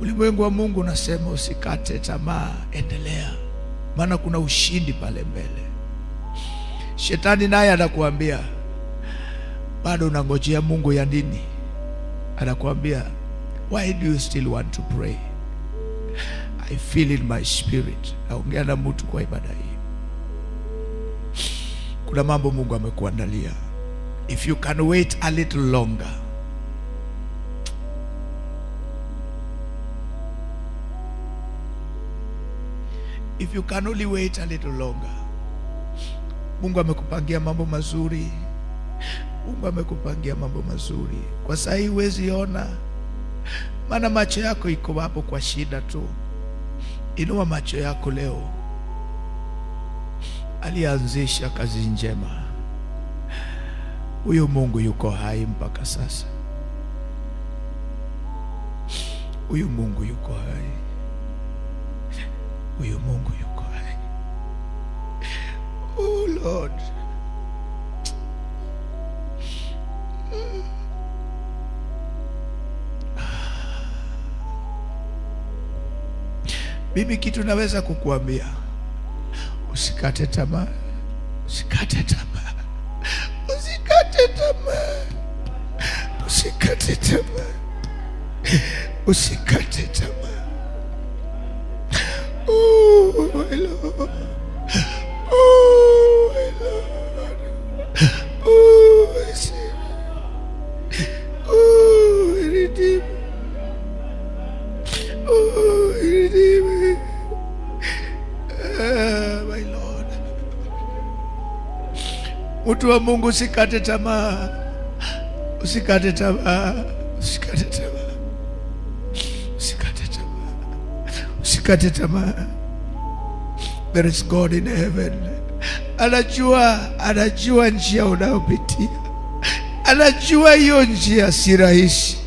Ulimwengu wa Mungu nasema usikate tamaa, endelea. Maana kuna ushindi pale mbele. Shetani naye anakuambia bado unangojea Mungu ya nini? Anakuambia, why do you still want to pray? I feel in my spirit. Naongea na mtu kwa ibada hii. Kuna mambo Mungu amekuandalia. If you can wait a little longer. If you can only wait a little longer. Mungu amekupangia mambo mazuri. Mungu amekupangia mambo mazuri. Kwa sasa hii huwezi ona, maana macho yako iko hapo kwa shida tu. Inua macho yako leo. Alianzisha kazi njema. Huyo Mungu yuko hai mpaka sasa. Huyo Mungu yuko hai. Huyo Mungu yuko hai. Oh Lord. Mimi kitu naweza kukuambia, usikate tamaa. Usikate tamaa. Usikate tamaa. Usikate tamaa. Usikate tamaa. Oh my Lord. Oh my Lord. Oh I see. Oh redeem. Oh redeem. My Lord. Mtu wa Mungu, usikate tamaa. Usikate tamaa. Usikate tamaa. Usikate tamaa. Usikate tamaa. There is God in heaven. Anajua njia unayopitia. Anajua hiyo njia si rahisi.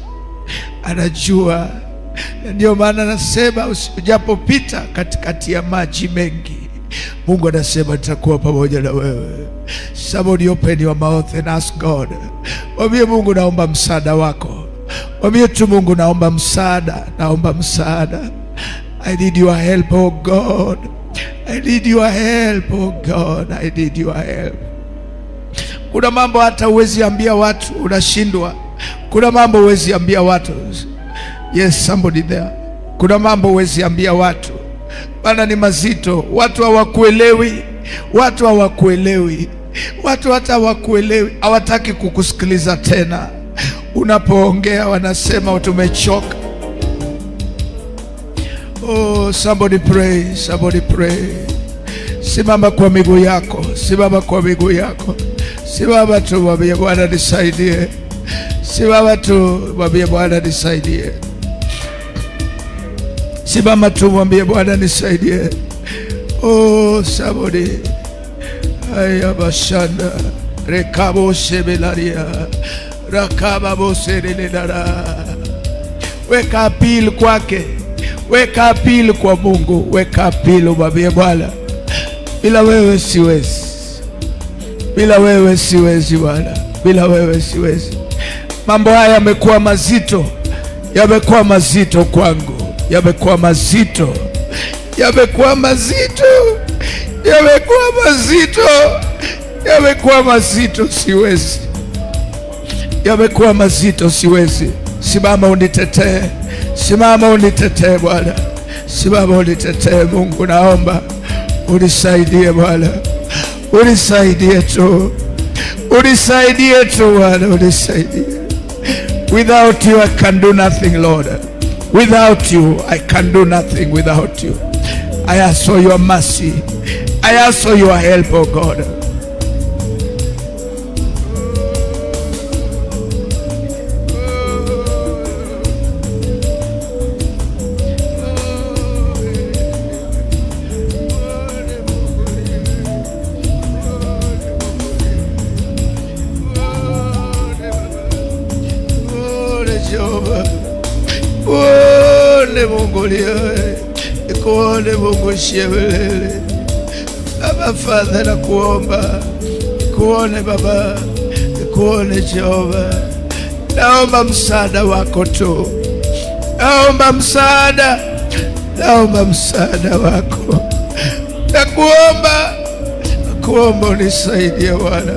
Anajua. Ndio maana nasema usijapopita katikati ya maji mengi, Mungu anasema nitakuwa pamoja na wewe. Somebody open your mouth and ask God. Mwambie Mungu, naomba msaada wako. Mwambie tu Mungu, naomba msaada. Naomba msaada. I need your help, oh God. I need your help, oh God. I need your help. Kuna mambo hata huwezi ambia watu, unashindwa. Kuna mambo huwezi ambia watu. Yes, somebody there. Kuna mambo huwezi ambia watu, maana ni mazito. Watu hawakuelewi. Watu hawakuelewi. Watu hata hawakuelewi. Hawataki kukusikiliza tena. Unapoongea wanasema tumechoka. Oh, somebody pray. Somebody pray. Simama kwa miguu yako. Simama kwa miguu yako. Simama tu, mwambie Bwana nisaidie. Simama tu, mwambie Bwana nisaidie. Simama tu, mwambie Bwana nisaidie. Oh, somebody. Aya bashanda. Rekabo shebelaria. Rakaba boselelera. Weka appeal kwake. Weka appeal kwa Mungu. Weka appeal, mwambie Bwana, bila wewe siwezi. Bila wewe siwezi Bwana. Bila wewe siwezi. Mambo haya yamekuwa mazito. yamekuwa mazito kwangu, yamekuwa mazito, yamekuwa mazito, yamekuwa mazito, yamekuwa mazito, siwezi, yamekuwa mazito, siwezi. Simama unitetee, simama unitetee Bwana, simama unitetee Mungu, naomba unisaidie Bwana, unisaidie tu, unisaidie tu Bwana, unisaidie. Without you I can do nothing, Lord. Without you I can do nothing. Without you I ask for your mercy, I ask for your help, oh God. Kuone Mungu liye, kuone Mungu shebelele. Baba Father, na kuomba, kuone Baba, kuone Jehova. Naomba msaada wako tu, naomba msaada, naomba msaada wako. Nakuomba, nakuomba unisaidie Bwana.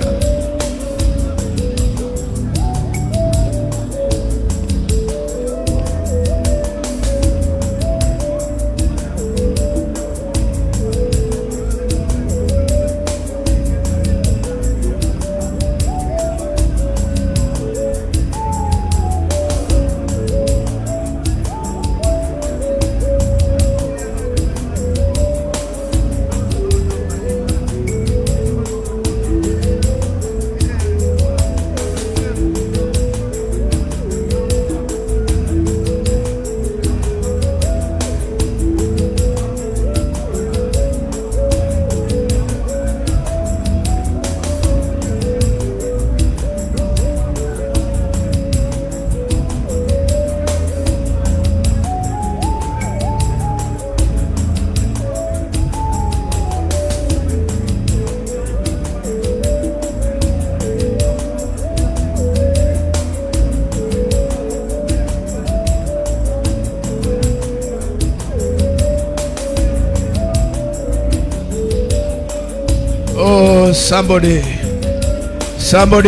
Oh, somebody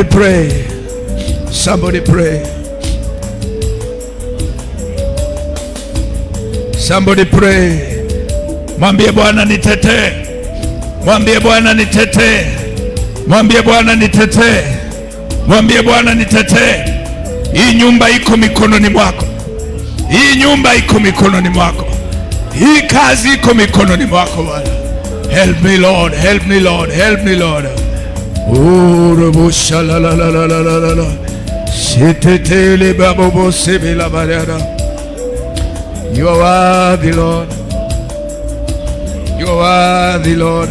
pray. Somebody pray. Somebody pray. Mwambie Bwana nitetee. Mwambie Bwana nitetee. Mwambie Bwana nitetee. Mwambie Bwana nitetee. Hii nyumba iko mikononi mwako. Hii nyumba iko mikononi mwako. Hii kazi iko mikononi mwako Bwana. Help me Lord, help me Lord, help me Lord. Urubusha la la la la la la la. Shitetele babobo sebela barara. You are worthy Lord. You are worthy Lord.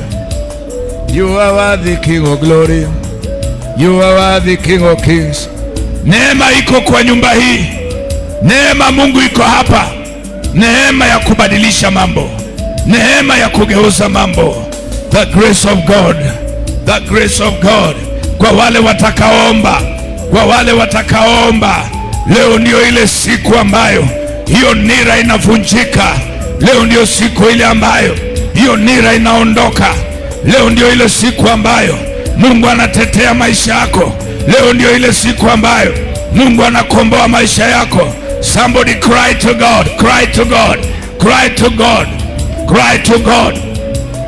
You are worthy King of glory. You are worthy King of kings. Neema iko kwa nyumba hii. Neema Mungu iko hapa. Neema ya kubadilisha mambo. Neema ya kugeuza mambo. The grace of God. The grace of God. Kwa wale watakaomba. Kwa wale watakaomba. Leo ndio ile siku ambayo hiyo nira inavunjika. Leo ndio siku ile ambayo hiyo nira inaondoka. Leo ndio ile siku ambayo Mungu anatetea maisha yako. Leo ndio ile siku ambayo Mungu anakomboa maisha yako. Somebody cry to God. Cry to God. Cry to God. Cry to God.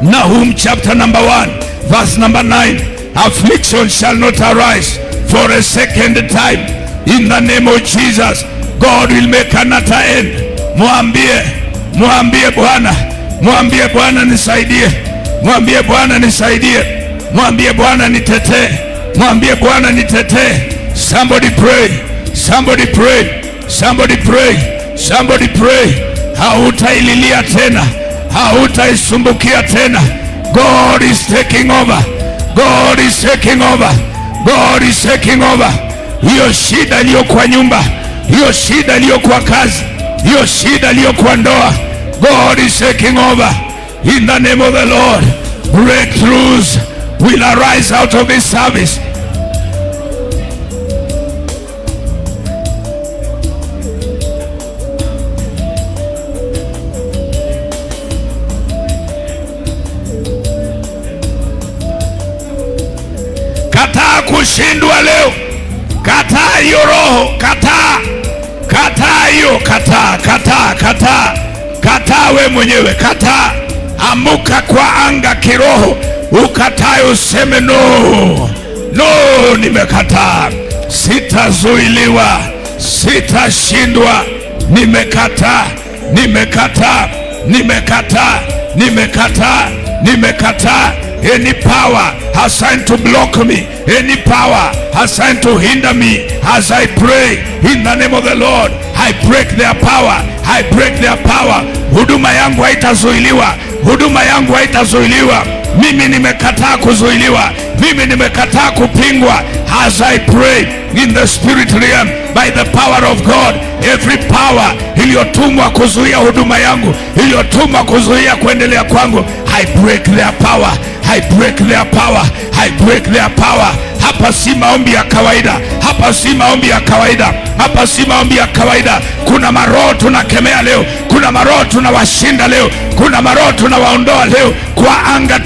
Nahum chapter number 1 verse number 9. Affliction shall not arise for a second time. In the name of Jesus, God will make another end. Mwambie Bwana, mwambie Bwana nisaidie. Mwambie Bwana nisaidie. Mwambie Bwana nitetee. Mwambie Bwana nitetee. Somebody pray. Somebody pray. Somebody pray. Somebody pray. Hautaililia tena. Hautaisumbukia tena. God is taking over. God is taking over. God is taking over. Hiyo shida iliyo kwa nyumba, hiyo shida iliyo kwa kazi, hiyo shida iliyo kwa ndoa, God is taking over. In the name of the Lord, breakthroughs will arise out of this service. Kataa kushindwa leo. Kataa hiyo roho, kataa. Kataa hiyo, kataa we mwenyewe, kataa. Amuka kwa anga kiroho, ukatae, useme no, nimekataa. Sitazuiliwa, sitashindwa. Nimekataa. Any power assigned to block me, any power assigned to hinder me, as I pray in the name of the Lord, I break their power. Huduma yangu haitazuiliwa. Mimi nimekataa kuzuiliwa. Mimi nimekataa kupingwa. As I pray in the spirit realm by the power of God, every power iliyotumwa kuzuia huduma yangu, iliyotumwa kuzuia kuendelea kwangu, I break their power. Hapa si maombi ya kawaida. Kuna maroho tunakemea leo, kuna maroho tunawashinda leo, kuna maroho tunawaondoa leo. Kwa anga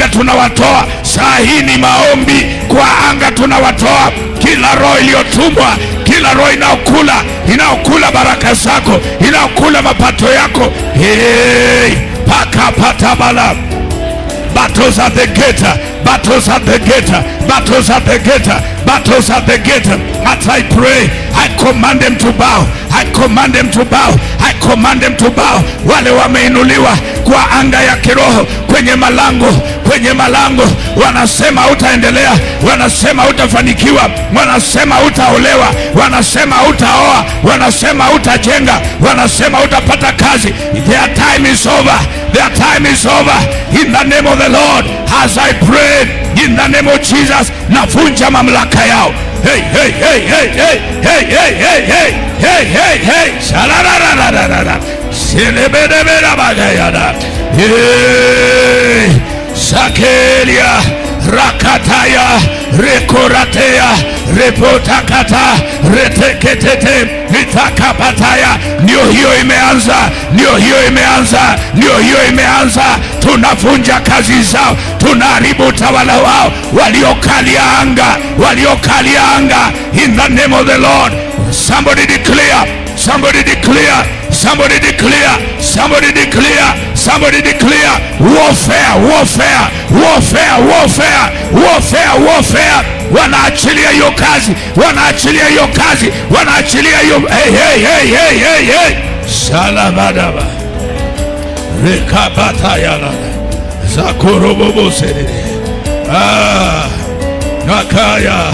tunawatoa. Saa hii ni maombi, kwa anga tunawatoa kila roho iliyotumwa, kila roho inaokula baraka zako, inaokula mapato yako. Pakapatabala. Battles at the gate. As I pray, I command them to bow. Wale wameinuliwa kwa anga ya kiroho, kwenye malango, wanasema utaendelea, wanasema utafanikiwa, wanasema utaolewa, wanasema utaoa, wanasema utajenga, wanasema utapata kazi. Their time is over. In the name of the Lord, as I pray in the name of Jesus, navunja mamlaka yao. Hey. Shalararararara. Selebedebera bagayada. Sakelia rakataya rekoratea repotakata reteketete nitakapataya. Ndio hiyo imeanza. Tunavunja kazi zao, tunaharibu utawala wao, waliokalia anga in the name of the Lord. Somebody declare. Warfare. Wanaachilia hiyo kazi. Hey. Salabadaba. Rekabata yala. Zakorobobo sedede. Nakaya.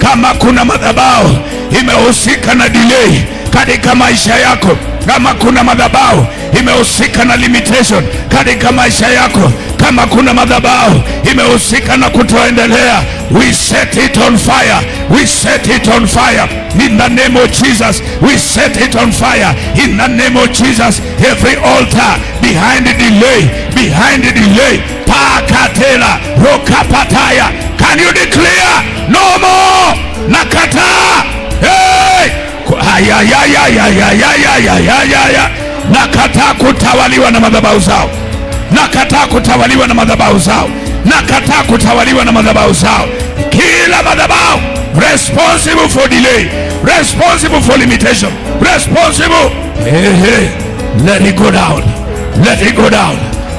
Kama kuna madhabahu imehusika na delay katika maisha yako, kama kuna madhabahu imehusika na limitation katika maisha yako, kama kuna madhabahu imehusika na kutoendelea, we set it on fire in the name of Jesus. We set it on fire in the name of Jesus. Every altar behind the delay, pakatela rokapataya. Can you declare no more? Nakataa. Hey! Nakataa kutawaliwa na madhabahu zao. Kila madhabahu responsible for delay, responsible for limitation, responsible. Hey. Let it go down.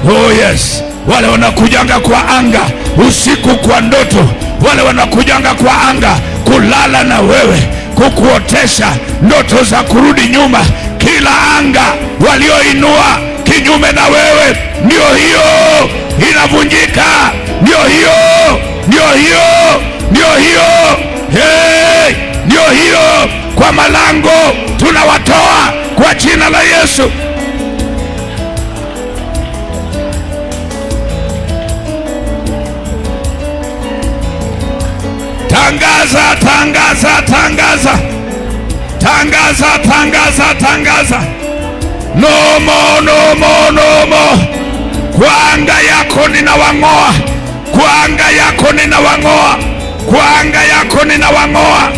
Oh yes. Wale wanakujanga kwa anga usiku, kwa ndoto, wale wanakujanga kwa anga kulala na wewe, kukuotesha ndoto za kurudi nyuma. Kila anga walioinua kinyume na wewe, ndio hiyo inavunjika. Ndio hiyo. Kwa malango tunawatoa kwa jina la Yesu. Tangaza. No more. Kwa anga yako ninawang'oa.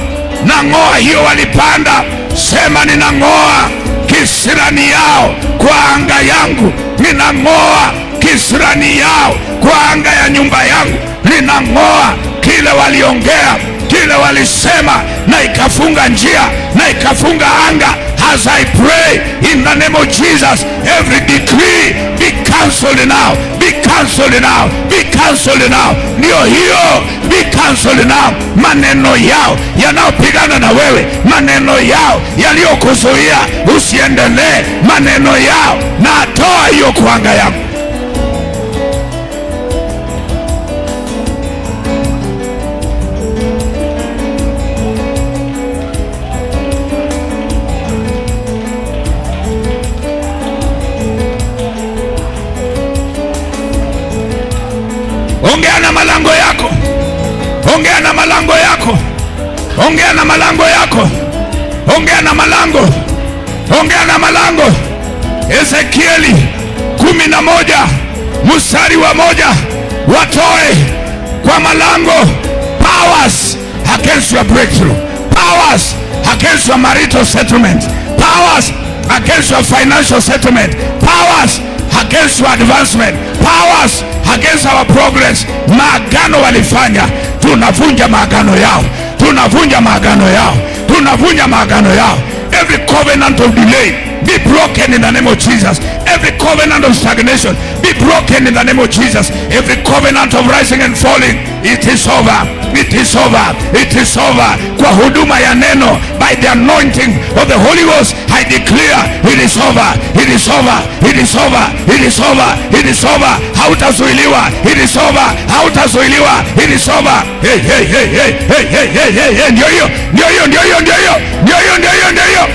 Nang'oa hiyo walipanda. Sema ninang'oa kisirani yao kwa anga yangu. Ninang'oa kisirani yao kwa anga ya nyumba yangu. Ninang'oa kile waliongea, kile walisema, na ikafunga njia na ikafunga anga. As I pray in the name of Jesus, every decree be cancelled now, be cancelled now, be cancelled now. Ndio hiyo, be cancelled now. Maneno yao yanayopigana na wewe, maneno yao yaliyokuzuia usiendelee, maneno yao na atoa hiyo kwa anga yako. Ongea na malango yako, ongea na malango yako, ongea na malango yako, ongea na malango, ongea na malango. Ezekieli 11 mstari wa 1, watoe kwa malango powers against your breakthrough, powers against your marital settlement, powers against your financial settlement, powers against your advancement, powers against our progress. Maagano walifanya, tunavunja maagano yao, tunavunja maagano yao, tunavunja maagano yao. Every covenant of delay be broken in the name of Jesus. Every covenant of stagnation be broken in the name of Jesus. Every covenant of rising and falling, it is over, it is over, it is over. Kwa huduma ya neno, by the anointing of the Holy Ghost, I declare it is over, it is over, it is over, it is over, it is over. Hautazuiliwa, it is over, hautazuiliwa, it is over. Hey, hey, hey, hey, hey, hey, hey, hey, hey, ndio hiyo, ndio hiyo, ndio hiyo, ndio hiyo, ndio hiyo, ndio hiyo, ndio hiyo.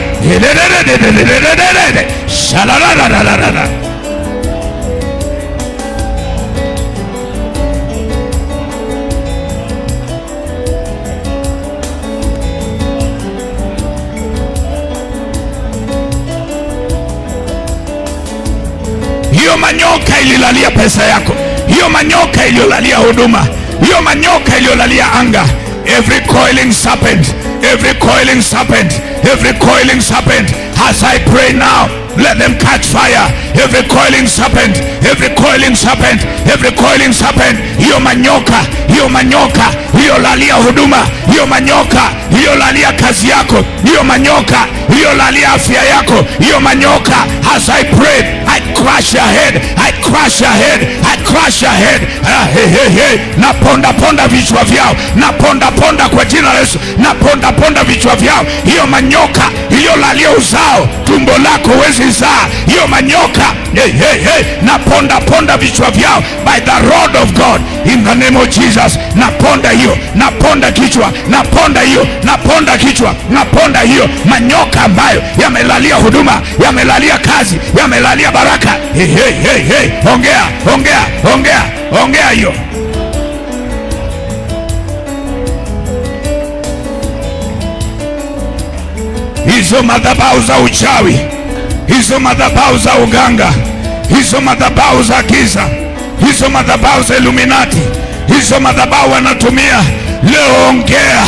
Shalalalalalala. Hiyo manyoka ililalia pesa yako, hiyo manyoka iliyolalia huduma, hiyo manyoka iliyolalia anga. Every coiling serpent, every coiling serpent, every coiling serpent, as I pray now, let them catch fire. Every coiling serpent, every coiling serpent, every coiling serpent. Hiyo manyoka, hiyo manyoka, hiyo lalia huduma, hiyo manyoka, hiyo lalia kazi yako, hiyo manyoka, hiyo lalia afya yako, hiyo manyoka. As I pray, I crush your head, I crush your head, I crush your head. Hey, hey, hey. Na ponda ponda vichwa vyao, na ponda ponda kwa jina la Yesu, na ponda ponda vichwa vyao. Hiyo manyoka, hiyo lalia uzao, tumbo lako wezi zaa, hiyo manyoka, hey, hey, hey. Na ponda ponda vichwa vyao by the rod of God in the name of Jesus. Na ponda hiyo, na ponda kichwa, na ponda hiyo, na ponda kichwa, na ponda hiyo manyoka ambayo yamelalia huduma, yamelalia kazi, yamelalia baraka. Hey, hey, hey, hey. Ongea, ongea, ongea, ongea hiyo. Hizo madhabahu za uchawi, hizo madhabahu za uganga, hizo madhabahu za giza, hizo madhabahu za Illuminati, hizo madhabahu wanatumia leo, ongea,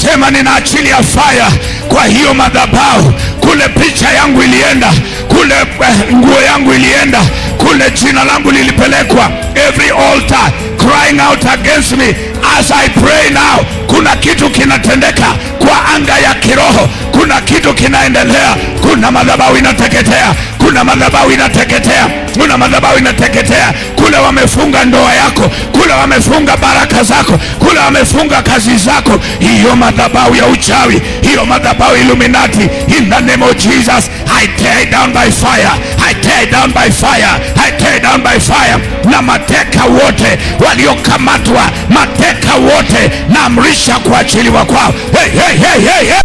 sema ninaachilia fire kwa hiyo madhabahu. Kule picha yangu ilienda, kule nguo yangu ilienda, kule jina langu lilipelekwa. Every altar crying out against me, as I pray now, kuna kitu kinatendeka kwa anga ya kiroho, kuna kitu kinaendelea. Kuna madhabahu inateketea, kuna madhabahu inateketea, kuna madhabahu inateketea. Kule wamefunga ndoa yako, kule wamefunga baraka zako, kule wamefunga kazi zako. Hiyo madhabahu ya uchawi, hiyo madhabahu Illuminati, in the name of Jesus, I tear down by fire, I tear down by fire, I tear down by fire. Na mateka wote waliokamatwa, mateka wote naamrisha kuachiliwa kwao. Hey, hey, hey, hey, hey.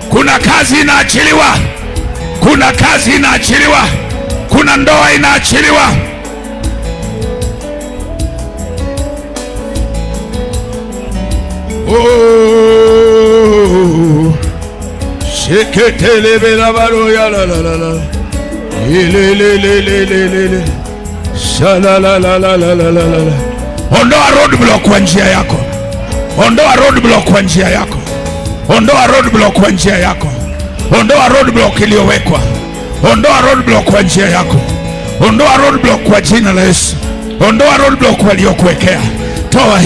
Kuna kazi inaachiliwa, kuna kazi inaachiliwa, kuna ndoa inaachiliwa. Oh, sheketele bela baro ya la la la la, ile le le le le le le, shala la la la la la la la. Ondoa roadblock kwa njia yako, ondoa roadblock kwa njia yako, ondoa roadblock kwa njia yako, ondoa roadblock iliyowekwa, ondoa roadblock kwa njia yako, Ondoa roadblock kwa jina la Yesu. Ondoa roadblock waliokuwekea. Toa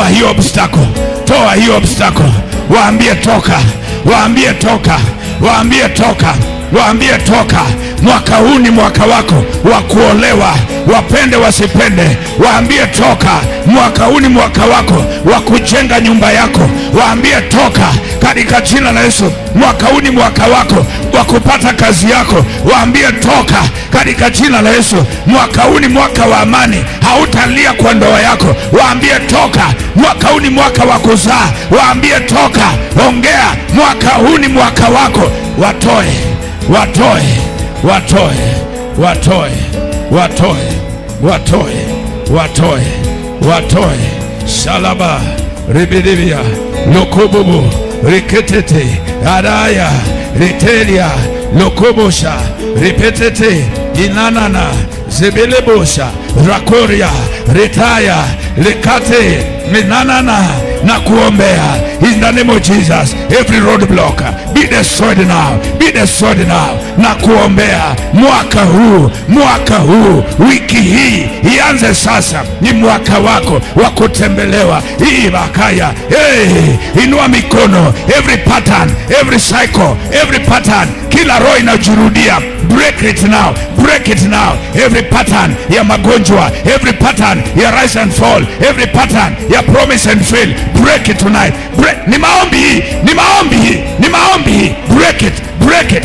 hiyo obstacle. Toa hiyo obstacle. Waambie toka. Waambie toka. Waambie toka. Waambie toka. Mwaka huu ni mwaka wako wa kuolewa, wapende wasipende. Waambie toka. Mwaka huu ni mwaka wako wa kujenga nyumba yako. Waambie toka katika jina la Yesu. Mwaka huu ni mwaka wako wa kupata kazi yako. Waambie toka katika jina la Yesu. Mwaka huu ni mwaka wa amani, hautalia kwa ndoa yako. Waambie toka. Mwaka huu ni mwaka wa kuzaa. Waambie toka. Ongea, mwaka huu ni mwaka wako. Watoe, watoe, watoe, watoe, watoe, watoe, watoe, watoe. Shalaba ribidibia lokobobo riketete araya ritelia lokobosha ripetete inanana zebelebosha rakoria retaya lekate minanana na kuombea in the name of Jesus. Every roadblock be destroyed now, be destroyed now. Na kuombea mwaka huu, wiki hii ianze sasa. Ni mwaka wako wa kutembelewa. Hii bakaya, inua mikono. Every pattern, every cycle, every pattern, kila roho inajirudia, break it now, break it now. Every pattern ya magonjwa, every pattern ya rise and fall, every pattern ya promise and fail, break it tonight. Break. Ni maombi hii, ni maombi hii, ni maombi hii. Break it, break it.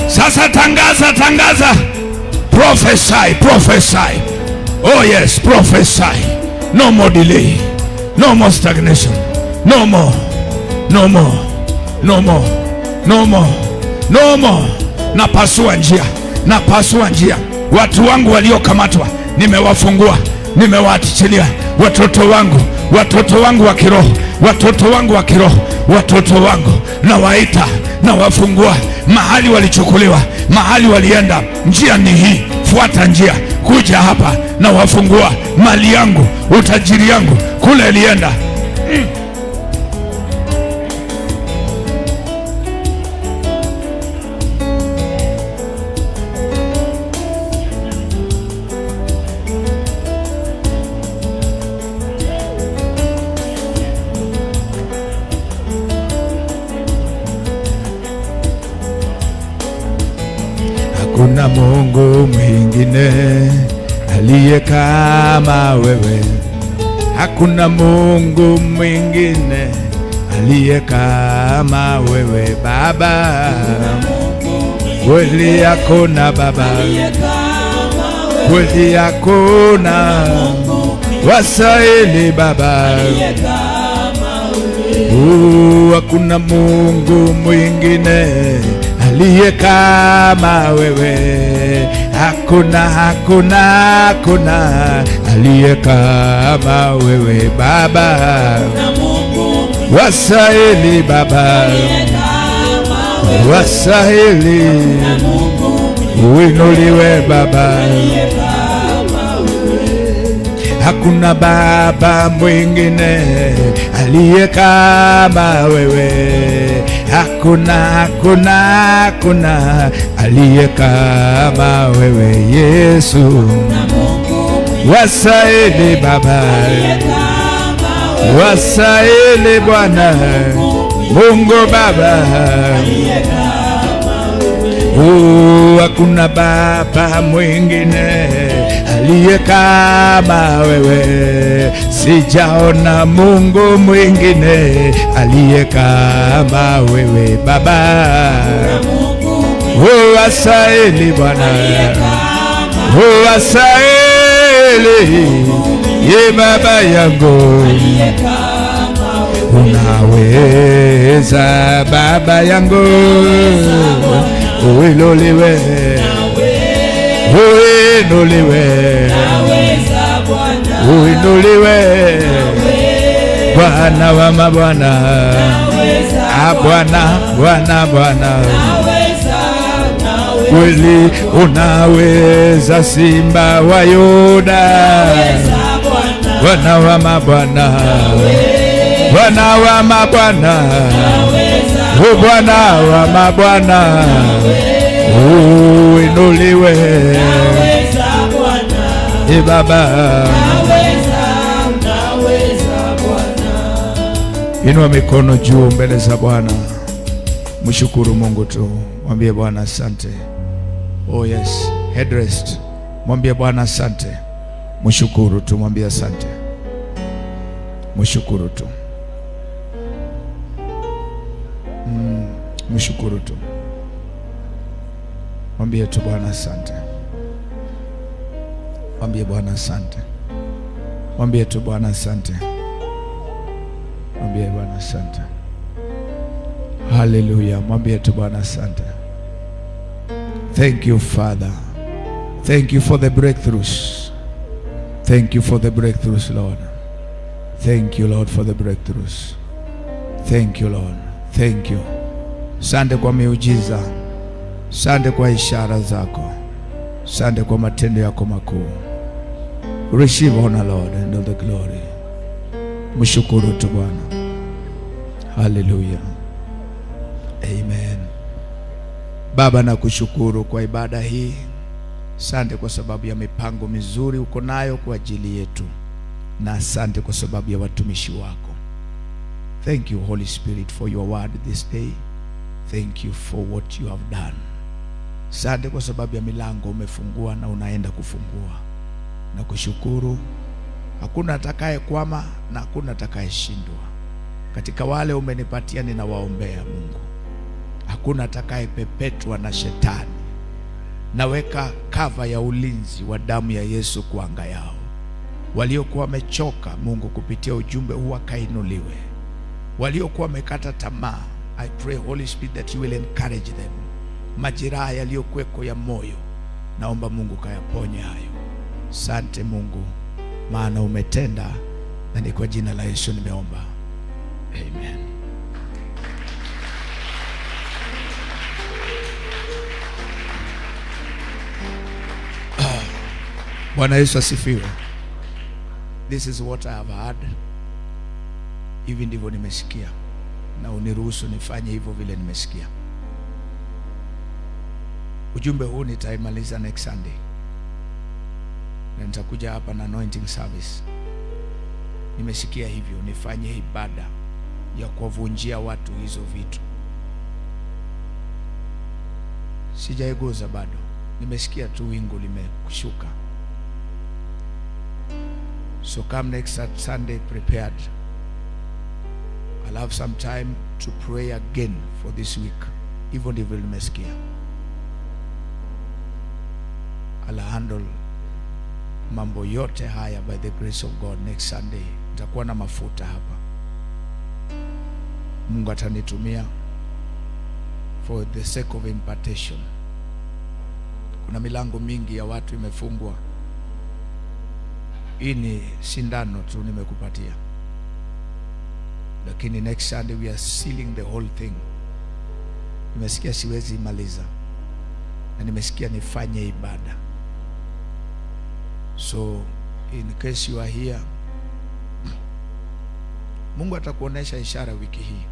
Sasa tangaza. Prophesy. Oh yes, prophesy. No more delay. No more stagnation. No more. Napasua njia. Watu wangu waliokamatwa nimewafungua, nimewaachilia. Watoto wangu wa kiroho, watoto wangu nawaita, nawafungua. Mahali walichukuliwa, mahali walienda, njia ni hii, fuata njia, kuja hapa na wafungua. Mali yangu, utajiri yangu kule ilienda. Hakuna Mungu mwingine aliye kama wewe. Hakuna Mungu mwingine aliye kama wewe Baba. Kweli hakuna Baba, kweli hakuna wastahili Baba. Hakuna Mungu mwingine aliye kama wewe. Hakuna aliye kama wewe Baba. Wastahili Baba, wastahili, uinuliwe Baba. Hakuna Baba mwingine aliye kama wewe. Hakuna aliye kama wewe Yesu. Wastahili Baba, wastahili Bwana Mungu Baba. Hakuna Baba mwingine aliye kama wewe. Sijaona Mungu mwingine aliye kama wewe Baba. Wastahili Bwana, wastahili ye Baba yangu. Unaweza Baba yangu, uinuliwe, uinuliwe, uinuliwe, Bwana wa mabwana, Bwana kweli unaweza, Simba wa Yuda, Bwana wa mabwana, Bwana wa mabwana, Bwana wa mabwana, uinuliwe Baba. Inua mikono juu mbele za Bwana, mshukuru Mungu tu, mwambie Bwana asante. Oh yes, headrest, mwambie Bwana asante, mshukuru tu, mwambie asante, mshukuru tu, mshukuru tu, mwambie tu Bwana asante, mwambie Bwana asante, mwambie tu Bwana asante, mwambie Bwana asante. Hallelujah, mwambie tu Bwana asante. Thank you Father, thank you for the breakthroughs, thank you for the breakthroughs Lord, thank you Lord for the breakthroughs, thank you Lord, thank you. Asante kwa miujiza, asante kwa ishara zako, asante kwa matendo yako makuu. Receive honor Lord and all the glory. Mshukuru tu Bwana. Hallelujah, amen. Baba, nakushukuru kwa ibada hii. Asante kwa sababu ya mipango mizuri uko nayo kwa ajili yetu, na asante kwa sababu ya watumishi wako. Thank you Holy Spirit for your word this day. Thank you for what you have done. Asante kwa sababu ya milango umefungua na unaenda kufungua. Nakushukuru. Hakuna atakaye kwama na hakuna atakaye shindwa. Katika wale umenipatia ninawaombea Mungu. Hakuna atakaye pepetwa na shetani. Naweka kava ya ulinzi wa damu ya Yesu kwa anga yao. Waliokuwa wamechoka Mungu kupitia ujumbe huu wakainuliwe. Waliokuwa wamekata tamaa, I pray Holy Spirit that you will encourage them. Majeraha yaliyokuweko ya moyo, naomba Mungu kayaponye hayo. Asante Mungu, maana umetenda, na ni kwa jina la Yesu nimeomba. Amen. Bwana Yesu asifiwe. This is what I have heard. Hivi ndivyo nimesikia, na uniruhusu nifanye hivyo vile nimesikia. Ujumbe huu nitaimaliza next Sunday, na nitakuja hapa na anointing service. Nimesikia hivyo nifanye ibada ya kuwavunjia watu hizo vitu. Sijaiguza bado, nimesikia tu wingu limekushuka. So come next Sunday prepared. I'll have some time to pray again for this week. Hivyo ndivyo nimesikia. I'll handle mambo yote haya by the grace of God. Next Sunday nitakuwa na mafuta hapa. Mungu atanitumia for the sake of impartation. Kuna milango mingi ya watu imefungwa. Hii ni sindano tu nimekupatia, lakini next Sunday we are sealing the whole thing. Nimesikia siwezi imaliza, na nimesikia nifanye ibada. So in case you are here, Mungu atakuonesha ishara wiki hii,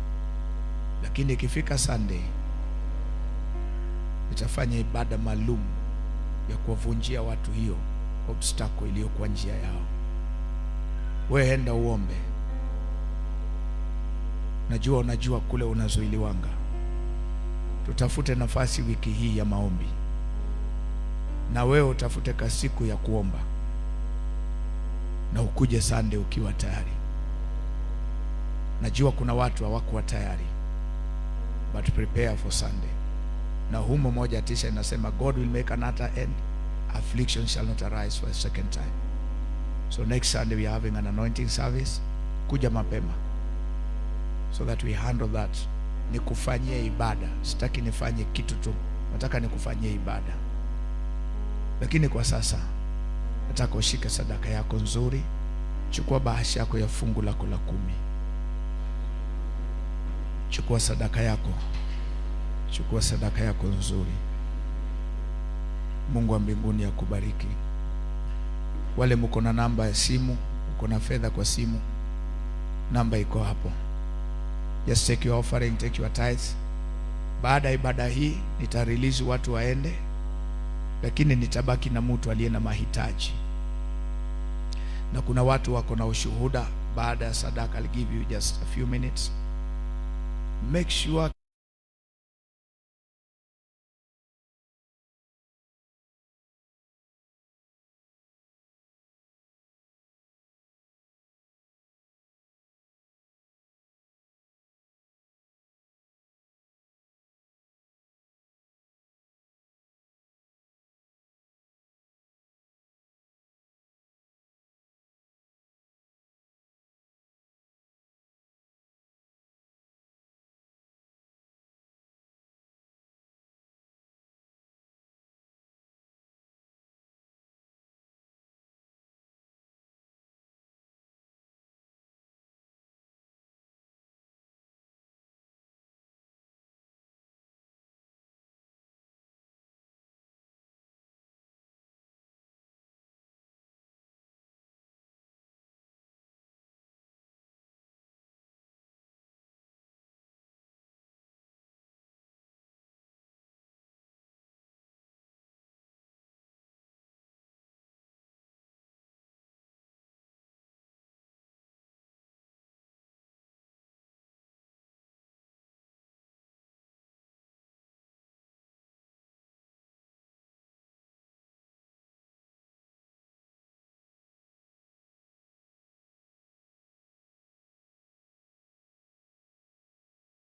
lakini ikifika Sunday nitafanya ibada maalum ya kuwavunjia watu hiyo obstacle iliyo kwa njia yao. Wewe enda uombe. Unajua kule unazuiliwanga. Tutafute nafasi wiki hii ya maombi, na wewe utafute kasiku ya kuomba, na ukuje Sunday ukiwa tayari. Najua kuna watu hawakuwa tayari, but prepare for Sunday. Na humo moja tisha inasema God will make another end, affliction shall not arise for a second time. So next Sunday we are having an anointing service. Kuja mapema so that we handle that. Nikufanyie ibada. Sitaki nifanye kitu tu, nataka nikufanyie ibada. Lakini kwa sasa nataka ushike sadaka yako nzuri. Chukua bahasha yako ya fungu lako la 10. Chukua sadaka yako, chukua sadaka yako nzuri. Mungu wa mbinguni akubariki. Wale mko na namba ya simu, mko na fedha kwa simu, namba iko hapo. Just take your offering, take your tithes. Baada ya ibada hii nitarelease watu waende, lakini nitabaki na mtu aliye na mahitaji, na kuna watu wako na ushuhuda baada ya sadaka. I'll give you just a few minutes. Make sure